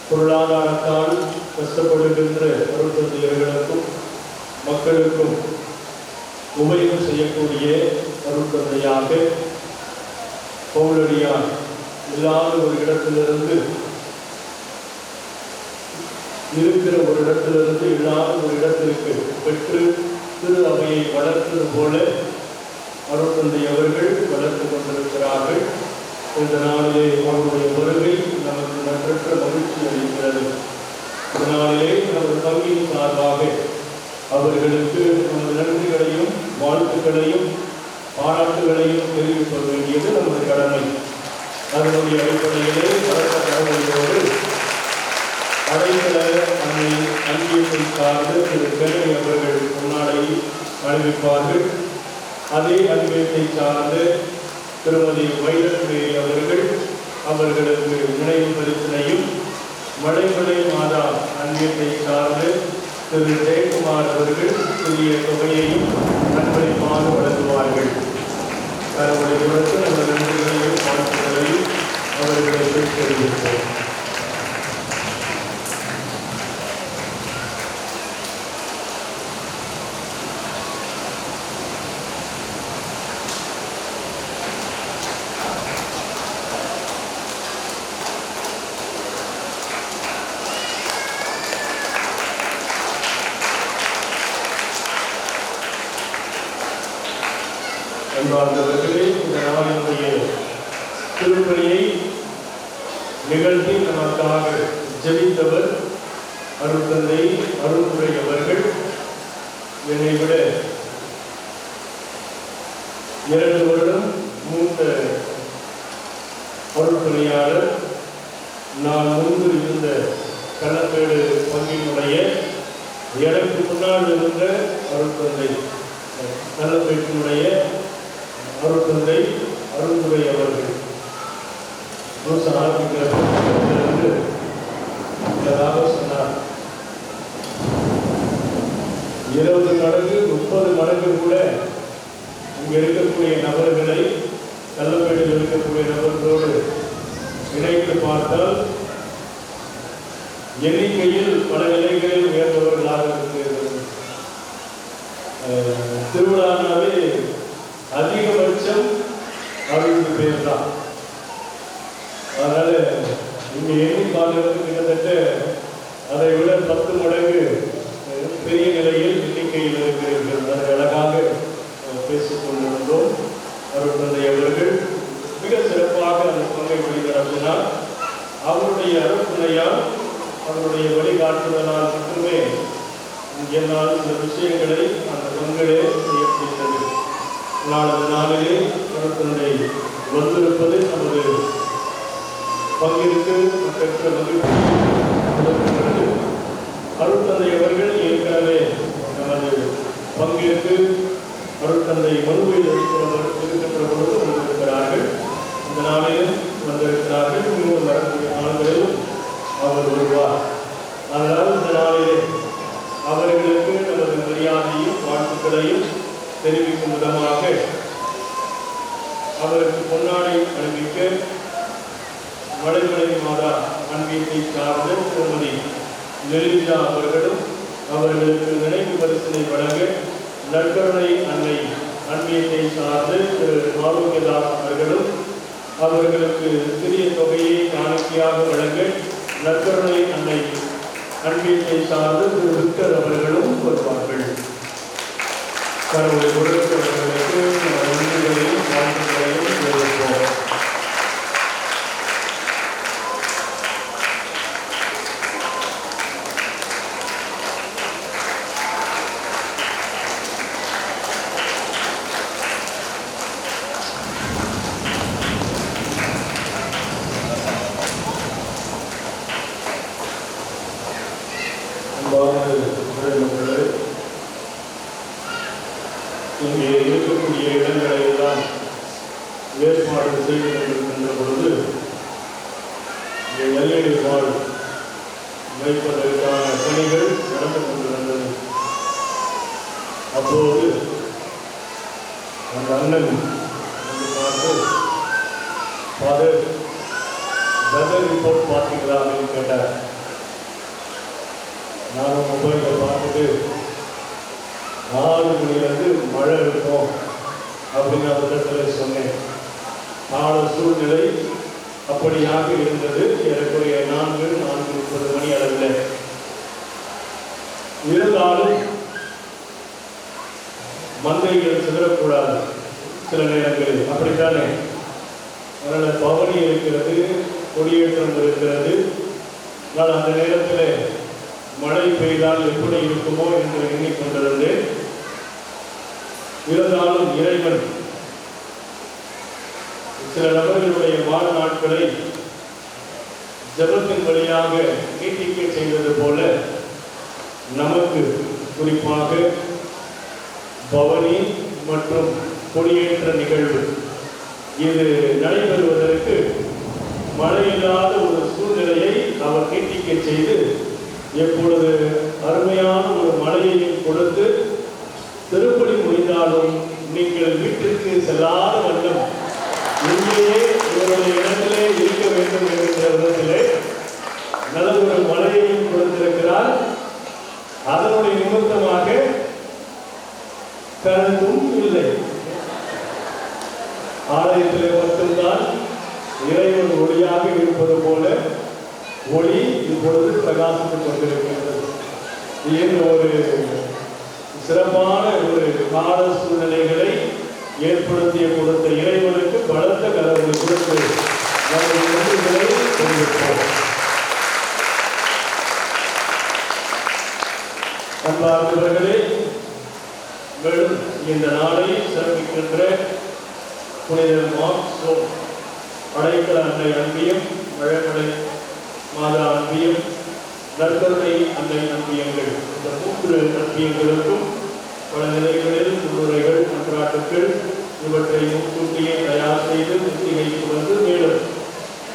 S1: பொருளாதாரத்தால் கஷ்டப்படுகின்ற அருட்தந்தையர்களுக்கும் மக்களுக்கும் உபயோகம் செய்யக்கூடிய அருட்தந்தையாக பவுலடியார் இல்லாத ஒரு இடத்திலிருந்து இருக்கிற ஒரு இடத்திலிருந்து இல்லாத ஒரு இடத்திற்கு பெற்று திரு அவையை வளர்த்தது போல அருட்தந்தை அவர்கள் வளர்த்து கொண்டிருக்கிறார்கள். இந்த நாளிலே அவருடைய வருகை நமக்கு நன்றற்ற மகிழ்ச்சி அளிக்கிறது. இந்த நாளிலே நமது பங்கின் சார்பாக அவர்களுக்கு நமது நன்றிகளையும் வாழ்த்துக்களையும் பாராட்டுகளையும் தெரிவிக்க வேண்டியது நமது கடமை. அதனுடைய அடிப்படையிலே வளர்த்த கடமையோடு அடைக்கல அன்னை அங்கியத்தை சார்ந்து திரு கணனி அவர்கள் முன்னாடி அறிவிப்பார்கள். அதே அன்பியத்தை சார்ந்து திருமதி வைரஸ்மேரி அவர்கள் அவர்களுக்கு நினைவு பரிசனையும் மலைமலை மாதா அன்பியத்தை சார்ந்து திரு ஜெயக்குமார் அவர்கள் சிறிய தொகையையும் அன்பளிப்பாக வழங்குவார்கள். கடவுளை கொடுத்து நம்ம நன்றிகளையும் வாழ்த்துக்களையும் அவர்களுக்கு தெரிவிப்போம். அன்பார்ந்தவர்களே, இந்த நாளினுடைய திருப்பணியை நிகழ்த்தி நமக்காக ஜெபித்தவர் அருட்தந்தை அருள்துறை அவர்கள். என்னை விட 2 வருடம் மூத்த அருட்பணியாளர். நான் முன்பு இருந்த கள்ளப்பேடு பங்கினுடைய எனக்கு முன்னால் இருந்த அருட்தந்தை கள்ளப்பேட்டினுடைய அருட்தந்தை அருள்துறை அவர்கள் ஆரம்பிக்கிறது சொன்னார். 20 மடங்கு 30 மடங்கு கூட இங்கே இருக்கக்கூடிய நபர்களை கள்ளப்பேட்டில் இருக்கக்கூடிய நபர்களோடு இணைத்து பார்த்தால் எண்ணிக்கையில் பல நிலைகளில் உயர்ந்தவர்களாக இருக்கிறது. திருவிழானாவே அதிகபட்சம் 60 பேர் தான். அதனால இங்கே எண்ணி பார்க்கறது கிட்டத்தட்ட அதை விட 10 மடங்கு பெரிய நிலையில் எண்ணிக்கையில் இருக்கிறீர்கள். அதை அழகாக பேசிக் கொண்டிருந்தோம். அருட்தந்தை அவர்கள் மிக சிறப்பாக அந்த பங்கை வெளிநடத்தினார். அவருடைய அருட்துணையால் அவருடைய வழிகாட்டுதலால் மட்டுமே என்னால் சில விஷயங்களை அந்த பங்களே செய்ய முடிந்தது. நாளது நாளிலே அருட்தந்தை வந்திருப்பது நமது பங்கிற்கு பெற்ற மகிழ்ச்சி. அருட்தந்தை அவர்கள் ஏற்கனவே நமது பங்கிற்கு அருட்தந்தை மனுவையில் இருக்கின்ற பொழுது வந்திருக்கிறார்கள். இந்த நாளிலும் வந்திருக்கிறார்கள். இன்னும் வரக்கூடிய நாள்களிலும் அவர் வருவார். அதனால் இந்த நாளிலே அவர்களுக்கு நமது மரியாதையும் வாழ்த்துக்களையும் தெரிவிக்கும் விதமாக அவருக்கு பொன்னாடை அணிவிக்க வடமலை மாதா அன்பியத்தை சார்ந்த திருமதி நெலிதா அவர்களும் அவர்களுக்கு நினைவு பரிசினை வழங்க நற்கருணை அன்னை அன்பியத்தை சார்ந்து திரு ஆரோக்கியதாஸ் அவர்களும் அவர்களுக்கு சிறிய தொகையை காணிக்கையாக வழங்க நற்கருணை அன்னை அன்பியத்தை சார்ந்து திரு விக்டர் அவர்களும் வருவார்கள். கடவுளை கொடுத்தவர்களுக்கு நன்றிகளையும் வாழ்த்துக்களையும் தெரிவிப்போம். இங்கே இருக்கக்கூடிய இடங்களை எல்லாம் ஏற்பாடு செய்து கொண்டிருக்கின்ற பொழுது எல்லையை வாழ் வைப்பதற்கான பணிகள் நடந்து கொண்டிருந்தது. அப்போது அந்த அண்ணன் வந்து பார்த்து, ஃபாதர் வெதர் ரிப்போர்ட் பார்த்தீங்களா அப்படின்னு கேட்டார். நானும் மொபைலில் பார்த்துட்டு 4 மணிலேருந்து மழை இருக்கும் அப்படின்னு அந்த இடத்துல சொன்னேன். கால சூழ்நிலை அப்படியாக இருந்தது. ஏறக்குறைய 4:30 மணி அளவில் இருந்தாலும் மந்தைகள் சிதறக்கூடாது சில நேரங்களில், அப்படித்தானே? அதனால் பவனி இருக்கிறது, கொடியேற்றம் இருக்கிறது. நான் அந்த நேரத்தில் மழை பெய்தால் எப்படி இருக்குமோ என்று எண்ணிக்கொண்டிருந்தேன். இருந்தாலும் இறைவன் சில நபர்களுடைய வாழ்நாட்களை ஜபத்தின் வழியாக நீட்டிக்க செய்தது போல நமக்கு குறிப்பாக பவனி மற்றும் கொடியேற்ற நிகழ்வு இது நடைபெறுவதற்கு மழையில்லாத ஒரு சூழ்நிலையை அவர் நீட்டிக்க செய்து எப்பொழுது அருமையான ஒரு மலையையும் கொடுத்து திருப்பலி முடிந்தாலும் நீங்கள் வீட்டிற்கு செல்லாத வண்ணம் இங்கேயே இவருடைய இடத்திலே இருக்க வேண்டும் என்கிற விதத்திலே நல்ல ஒரு மலையையும் கொடுத்திருக்கிறார். அதனுடைய நிமித்தமாக கருத்தும் இல்லை. ஆலயத்திலே மட்டும்தான் இறைவன் ஒளியாக இருப்பது போல ஒளி இப்பொழுது பிரகாசித்துக் கொண்டிருக்கின்றது. இந்த ஒரு சிறப்பான ஒரு கால சூழ்நிலைகளை ஏற்படுத்திய கொடுத்த இறைவனுக்கு பலத்த கரங்களை கொடுத்து நன்றிகளை தெரிவிப்போம். அன்பார்ந்தவர்களே, மேலும் இந்த நாளை சிறப்பிக்கின்ற புனித மார்க்ஸோ அடைக்கல அன்னை அன்பியம், மழமலை மாதா அன்பியம், நற்கருணை அன்னை அன்பியங்கள், இந்த 3 அன்பியங்களுக்கும் பல நிலைகளில் முன்னுரைகள், மன்றாட்டுக்கள் இவற்றை முன்கூட்டியே தயார் செய்து முத்திகைக்கு வந்து மேலும்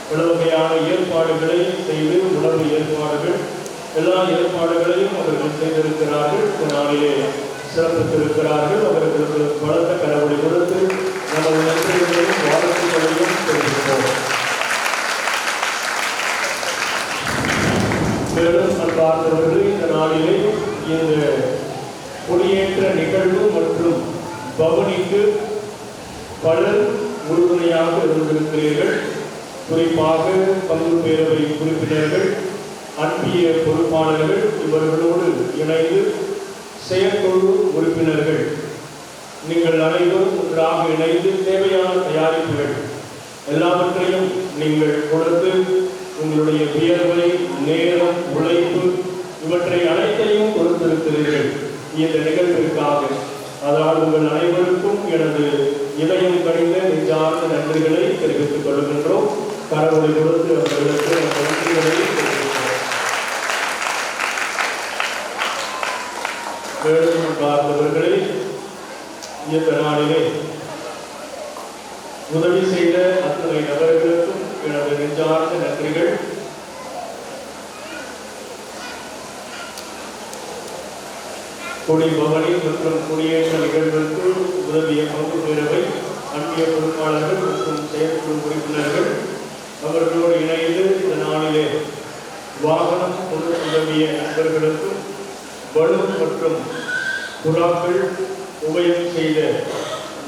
S1: பல வகையான ஏற்பாடுகளை செய்து உணவு ஏற்பாடுகள் எல்லா ஏற்பாடுகளையும் அவர்கள் செய்திருக்கிறார்கள். இந்த நாளிலே சிறப்பித்திருக்கிறார்கள். அவர்களுக்கு பலத்த கரவொலி கொடுத்து நமது நன்றிகளையும் வாழ்த்துக்களையும் தெரிவிப்போம். மேலும் அன்பார்ந்தவர்கள், இந்த நாளிலே இந்த கொடியேற்ற நிகழ்வு மற்றும் பவனிக்கு பலர் உறுதுணையாக இருந்திருக்கிறீர்கள். குறிப்பாக பங்கு பேரவை உறுப்பினர்கள், அன்பிய பொறுப்பாளர்கள், இவர்களோடு இணைந்து செயற்குழு உறுப்பினர்கள், நீங்கள் அனைவரும் ஒன்றாக இணைந்து தேவையான தயாரிப்புகள் எல்லாவற்றையும் நீங்கள் கொடுத்து உங்களுடைய வியர்வை, நேரம், உழைப்பு இவற்றை அனைத்தையும் கொடுத்திருக்கிறீர்கள் இந்த நிகழ்விற்காக. அதனால் உங்கள் அனைவருக்கும் எனது இதயம் கணிந்த நெஞ்சார்ந்த நன்றிகளை தெரிவித்துக் கொள்கின்றோம். கரவொலி கொடுத்து அவர்களுக்கு நன்றிகளை தெரிவிக்கிறோம். மேலும் பார்த்தவர்களை இந்த நாளிலே உதவி செய்த அத்தனை நபர்களுக்கும் எனது நெஞ்சார்ந்த நன்றிகள். கொடி பவனி மற்றும் குடியேற்ற நிகழ்வுக்கு உதவிய பங்கு பேரவை, அன்பிய பொறுப்பாளர்கள் மற்றும் செயற்குழு உறுப்பினர்கள், அவர்களோடு இணைந்து இந்த நாளிலே வாகனம் பொது உதவிய நண்பர்களுக்கும் பலூன் மற்றும் புறாக்கள் உபயம் செய்த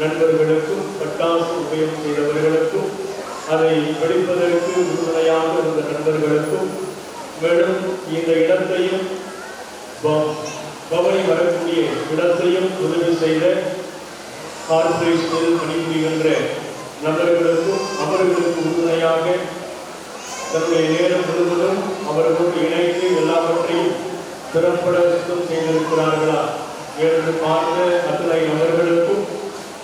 S1: நண்பர்களுக்கும், பட்டாசு உபயம் செய்தவர்களுக்கும், அதை வெடிப்பதற்கு உறுதுணையாக இருந்த நண்பர்களுக்கும், மேலும் இந்த இடத்தையும் பவனி வரக்கூடிய இடத்தையும் உதவி செய்த கார்பரேஷனில் பணிபுரிகின்ற நபர்களுக்கும், அவர்களுக்கு உறுதுணையாக தன்னுடைய நேரம் முழுவதும் அவர்களோடு இணைந்து எல்லாவற்றையும் திறம்பட சுத்தம் செய்திருக்கிறார்களா என்று பார்த்த அத்தனை நபர்களுக்கும்,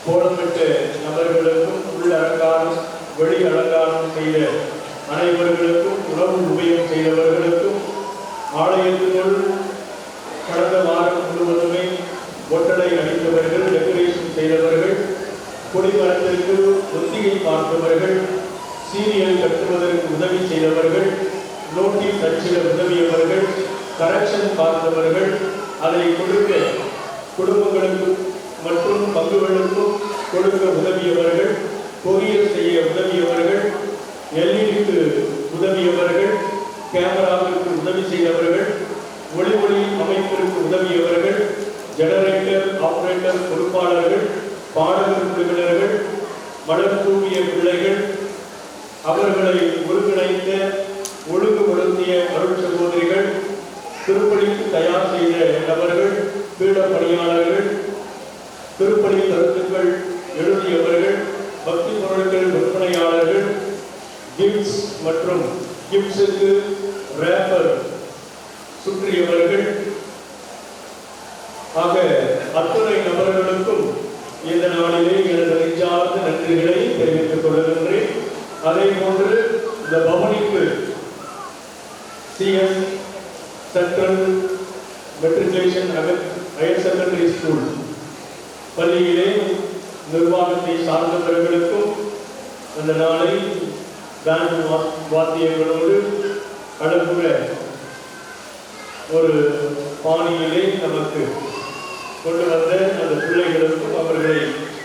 S1: கோலமிட்ட நபர்களுக்கும், உள்ள அலங்காரம் வெளி அலங்காரம் செய்த அனைவர்களுக்கும், உணவு உபயம் செய்தவர்களுக்கும், ஆலயத்தினுள் கடந்த வாரம் முழுவதுமே ஒட்டடை அடித்தவர்கள், டெக்கரேஷன் செய்தவர்கள், கொடிமரத்திற்கு ஒத்திகை பார்த்தவர்கள், சீரியல் கட்டுவதற்கு உதவி செய்தவர்கள், நோட்டீஸ் அச்சிட உதவியவர்கள், கரெக்ஷன் பார்த்தவர்கள், அதை கொடுக்க குடும்பங்களுக்கு மற்றும் பங்குகளுக்கும் கொடுக்க உதவியவர்கள், கொரியர் செய்ய உதவியவர்கள், எல்இடிக்கு உதவியவர்கள், கேமராவிற்கு உதவி செய்தவர்கள், ஒளி அமைப்பிற்கு உதவியவர்கள், ஜெனரேட்டர் ஆபரேட்டர் பொறுப்பாளர்கள், பாடகர் குழுவினர்கள், மலர் தூவிய பிள்ளைகள், அவர்களை ஒருங்கிணைந்த ஒழுங்குபடுத்திய அருள் சகோதரிகள், திருப்பணிக்கு தயார் செய்த நபர்கள், பீட பணியாளர்கள், திருப்பணி கருத்துக்கள் எழுதியவர்கள், பக்தி பொருட்கள் விற்பனையாளர்கள், கிஃப்ட்ஸ் மற்றும் கிஃப்ட்ஸுக்கு ரேப்பர் சுற்றியவர்கள் ஆக அத்துணை நபர்களுக்கும் இந்த நாளிலே எனது நெஞ்சார்ந்த நன்றிகளை தெரிவித்துக் கொள்கின்றேன். அதே போன்று இந்த பவனிக்கு CS central matriculation higher secondary school பள்ளியிலே நிர்வாகத்தை சார்ந்தவர்களுக்கும் அந்த நாளை பேண்ட் வாத்தியங்களோடு அழகுற ஒரு பாணியிலே நமக்கு கொண்டு வந்த அந்த பிள்ளைகளுக்கும் அவர்களை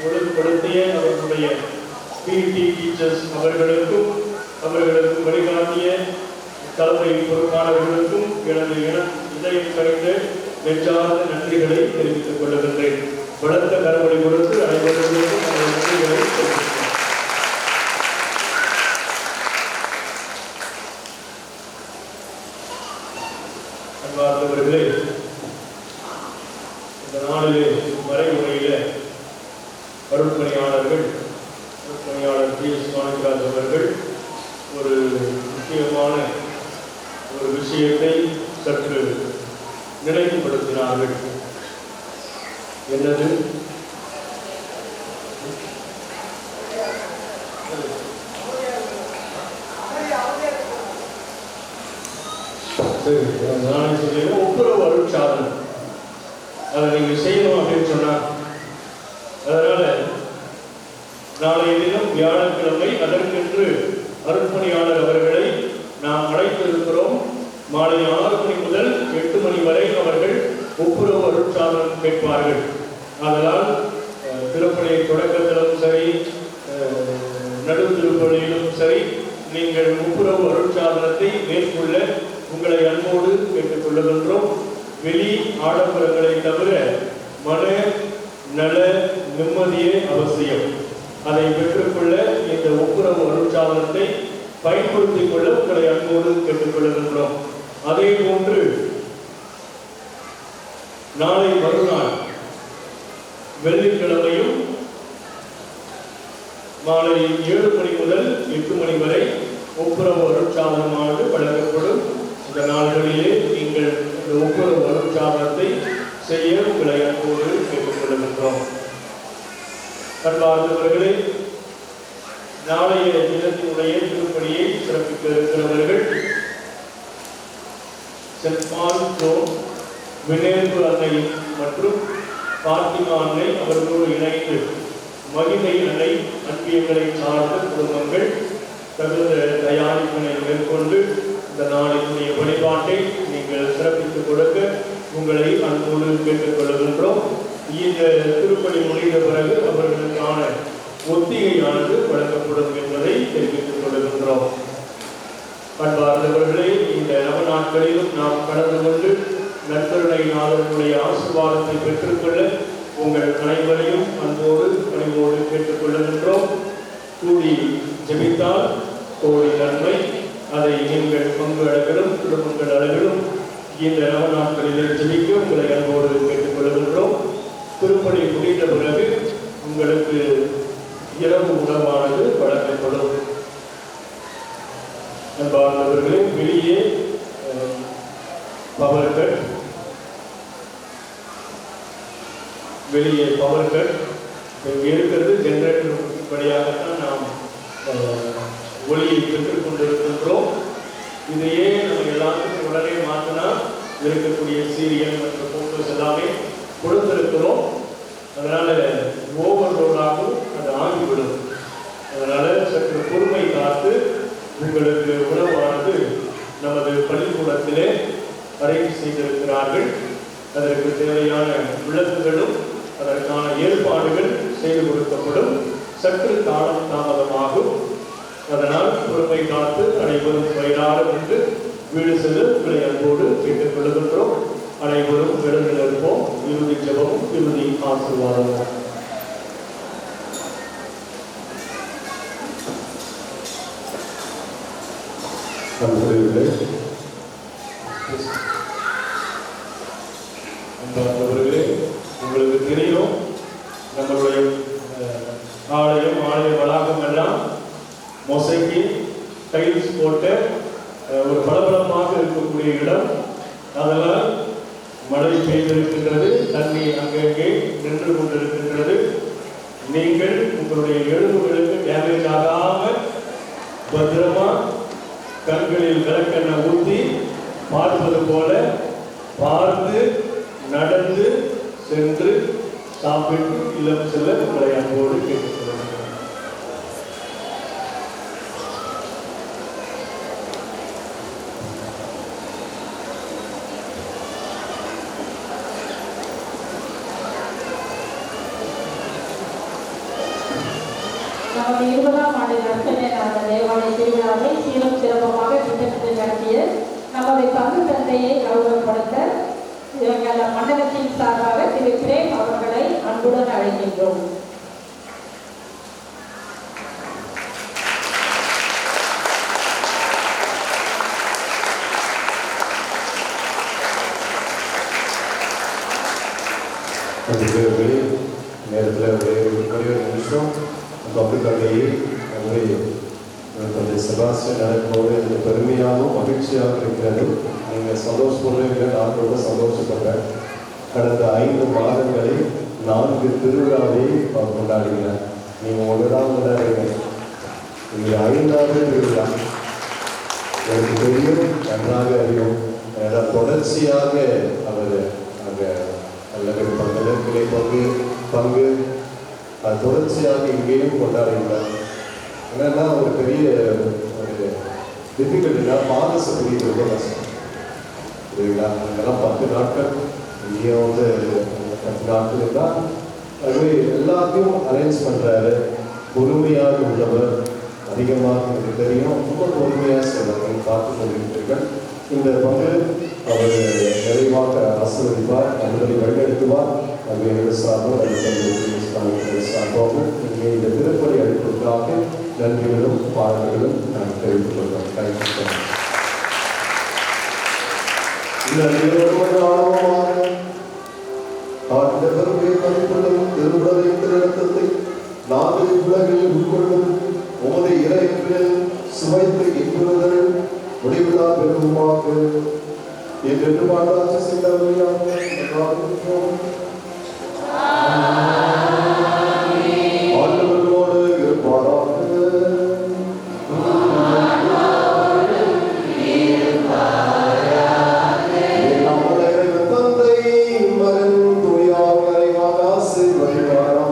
S1: ஒழுங்குபடுத்திய அவர்களுடைய பிடி டீச்சர்ஸ் அவர்களுக்கும் வழிகாட்டிய தலைமை பொறுப்பாளர்களுக்கும் எனது இதயம் கரைந்த நெஞ்சார்ந்த நன்றிகளை தெரிவித்துக் கொள்ளுகின்றேன். பலத்த கரவழி கொடுத்து அனைவர்களுக்கும் நன்றிகளை தெரிவிக்கிறேன். அன்பார்ந்தவர்களே, இந்த நாளிலே மறைமுறையில அருட்பணியாளர் பி எஸ் மாணிக்கராஜ் அவர்கள் ஒரு முக்கியமான ஒரு விஷயத்தை சற்று நினைவுபடுத்தினார்கள். என்னது? நானே சொல்லிடுறேன். ஒப்புரவு அருட்சாதனம் அதை நீங்க செய்யணும் அப்படின்னு சொன்னாங்க. அதனால நாளைய தினம் வியாழக்கிழமை அதற்கென்று அருட்பணியாளர் அவர்களை நாம் அழைத்திருக்கிறோம். மாலை 6 மணி முதல் 8 மணி வரை அவர்கள் ஒப்புரவு அருட்சாதனம் கேட்பார்கள். அதனால் திருப்பணி தொடக்கத்திலும் சரி, நடு திருப்பணியிலும் சரி, நீங்கள் ஒப்புரவு அருட்சாதனத்தை மேற்கொள்ள உங்களை அன்போடு கேட்டுக் கொள்ளுகின்றோம். வெளி ஆடம்பரங்களை தவிர மன நல நிம்மதியே அவசியம். அதை பெற்றுக்கொள்ள இந்த ஒப்புரவு அருட்சாதனத்தை பயன்படுத்திக் கொள்ள உங்களை அன்போடு கேட்டுக் கொள்ளுகின்றோம். அதே போன்று நாளை மறுநாள் வெள்ளிக்கிழமையும் மாலை 7 மணி முதல் 8 மணி வரை ஒப்புரவு அருட்சாதனமானது வழங்கப்படும். இந்த நாள்களிலே நீங்கள் இந்த ஒப்புரவு அருட்சாதனத்தை செய்ய உங்களை அன்போடு கேட்டுக் கொள்ளுகின்றோம். அன்பார்ந்தவர்களே, நாளைய தினத்தினுடைய திருப்பணியை சிறப்பிக்க இருக்கிறவர்கள் சென்ட் பால் ஜோன் வினேர்வு அன்னை மற்றும் பாத்திமா அன்னை அவர்களோடு இணைந்து மகிமை அன்னை அன்பியங்களை சார்ந்த குடும்பங்கள் தகுந்த தயாரிப்பினை மேற்கொண்டு இந்த நாளினுடைய வழிபாட்டை நீங்கள் சிறப்பித்துக் கொடுக்க உங்களை அன்போடு கேட்டுக் கொள்கின்றோம். இந்த திருப்பணி முடிந்த பிறகு அவர்களுக்கான ஒத்திகையானது வழங்கப்படும் என்பதை தெரிவித்துக் கொள்கின்றோம். அன்பார்ந்தவர்களே, இந்த நவநாட்களிலும் நாம் கடந்து கொண்டு நற்கருணை நாதனுடைய ஆசீர்வாதத்தை பெற்றுக்கொள்ள உங்கள் அனைவரையும் அன்போடு பணிவோடு கேட்டுக் கொள்கின்றோம். கூடி ஜெபித்தால் கோடி நன்மை. அதை நீங்கள் பங்கு அளவிலும் குடும்பங்கள் அளவிலும் இந்த நவநாட்களிலே ஜெபிக்க உங்களை அன்போடு கேட்டுக் கொள்கின்றோம். திருப்பணி முடிந்த பிறகு உங்களுக்கு இரவு உணவானது வழங்கப்படும். அன்பார்ந்தவர்களே, வெளியே பவர் கட் இங்கே இருக்கிறது ஜெனரேட்டர் வழியாகத்தான் நாம் ஒளியை பெற்றுக் கொண்டிருக்கின்றோம். இதையே நம்ம எல்லாத்துக்கும் உடனே மாற்றினா இருக்கக்கூடிய சீரியல் மற்றும் போட்டோஸ் எல்லாமே கொடுத்திருக்கிறோம். அதனால ஓவர்லோடாகவும் அது ஆகிவிடும். அதனால சற்று பொறுமை காத்து உங்களுக்கு உணவானது நமது பள்ளிக்கூடத்திலே அரேஞ்ச் செய்திருக்கிறார்கள். அதற்கு தேவையான விளக்குகளும் அதற்கான ஏற்பாடுகள் செய்து கொடுக்கப்படும். சற்று காலம் தாமதமாகும். அதனால் பொறுமை காத்து அனைவரும் வயிறார என்று வீடு சென்று உங்களை அன்போடு கேட்டுக் கொள்கின்றோம். அனைவரும் எழுந்து நிற்போம். இறுதி ஜெபமும் இறுதி ஆசீர்வாதமும். அன்பார்ந்தவர்களே, உங்களுக்கு தெரியும் நம்மளுடைய ஆலய வளாகம் எல்லாம் மொசைக்கு டைல்ஸ் போட்ட ஒரு பளபளப்பாக இருக்கக்கூடிய இடம். அதெல்லாம் மழை பெய்திருக்கின்றது, தண்ணி அங்கங்கே நின்று கொண்டிருக்கின்றது. நீங்கள் உங்களுடைய எலும்புகளுக்கு டேமேஜ் ஆகாமல் பத்திரமா கண்களில் விளக்கெண்ண ஊற்றி பார்ப்பது போல பார்த்து நடந்து சென்று சாப்பிட்டு இல்லம் செல்ல உங்களை அன்போடு கேட்டுக்கொள்கிறேன்.
S7: நமது 20ஆம் ஆண்டு நற்கருணை நடந்த தேவாலய திருவிழாவை சீரும் சிறப்பமாக திட்டமிட்டு நடத்திய நமது பங்கு தந்தையை கௌரவப்படுத்த எங்கள் மண்டலத்தின் சார்பாக திரு பிரேம் அவர்களை அன்புடன் அழைக்கின்றோம்.
S3: நேரத்தில் ஒரே நிமிஷம் பங்கு தந்தையை தந்தை செபாஸ்டியன் நடக்கும்போது எனக்கு பெருமையாகவும் மகிழ்ச்சியாக இருக்கிறது. நீங்கள் சந்தோஷப்படுறீங்க, நான் ரொம்ப சந்தோஷப்படுறேன். கடந்த 5 மாதங்களில் 4 திருவிழாவை கொண்டாடுகிறேன். நீங்கள் ஒன்று தான் கொண்டாடுறீங்க. இது 5வது திருவிழா. எனக்கு தெரியும், நன்றாக அறியும். தொடர்ச்சியாக அவர் அங்கே அல்லது பங்கில் கிளை பங்கு அது தொடர்ச்சியாக இங்கேயும் கொண்டாடுகிறார். என்னன்னா ஒரு பெரிய ஒரு டிஃபிகல்ட்டினா பாதச புரியுது ரொம்ப கஷ்டம் சரிங்களா. அங்கெல்லாம் 10 நாட்கள், இங்கேயும் 10 நாட்கள் இருந்தால் அது எல்லாத்தையும் அரேஞ்ச் பண்ணுறாரு. பொறுமையாக உள்ளவர், அதிகமாக எனக்கு தெரியும், ரொம்ப பொறுமையாக செய்வார்கள். பார்த்து கொண்டிருக்கிறீர்கள். இந்த பங்கு அவர் நிறைவாக ஆசீர்வதிப்பார், அவர்களை வழிநடத்துவார். அது எனது சார்பும் சார்பாகவும் இங்கே இந்த திருப்பலி அளிப்பதற்காக நன்றிகளும் பாடல்களும் நான் தெரிவித்துக் கொள்கிறோம். தேங்க்யூ. இந்த ஆழமாக ஆண்டவருடைய மதிப்புள்ளதும் திருவுலகின் திருநடத்தத்தை 4 உலகில் உட்கொள்ளும் உமது இறைவனில் சுவைத்து இன்புறுதல் முடிவில்லா பெருமாக என்று பாடாட்சி செய்தவர்களாக ஆண்டவர்களோடு இருப்பாராக. நம்முடைய தந்தை மகன் துணியாக ஆசீர்வதிப்பாராக.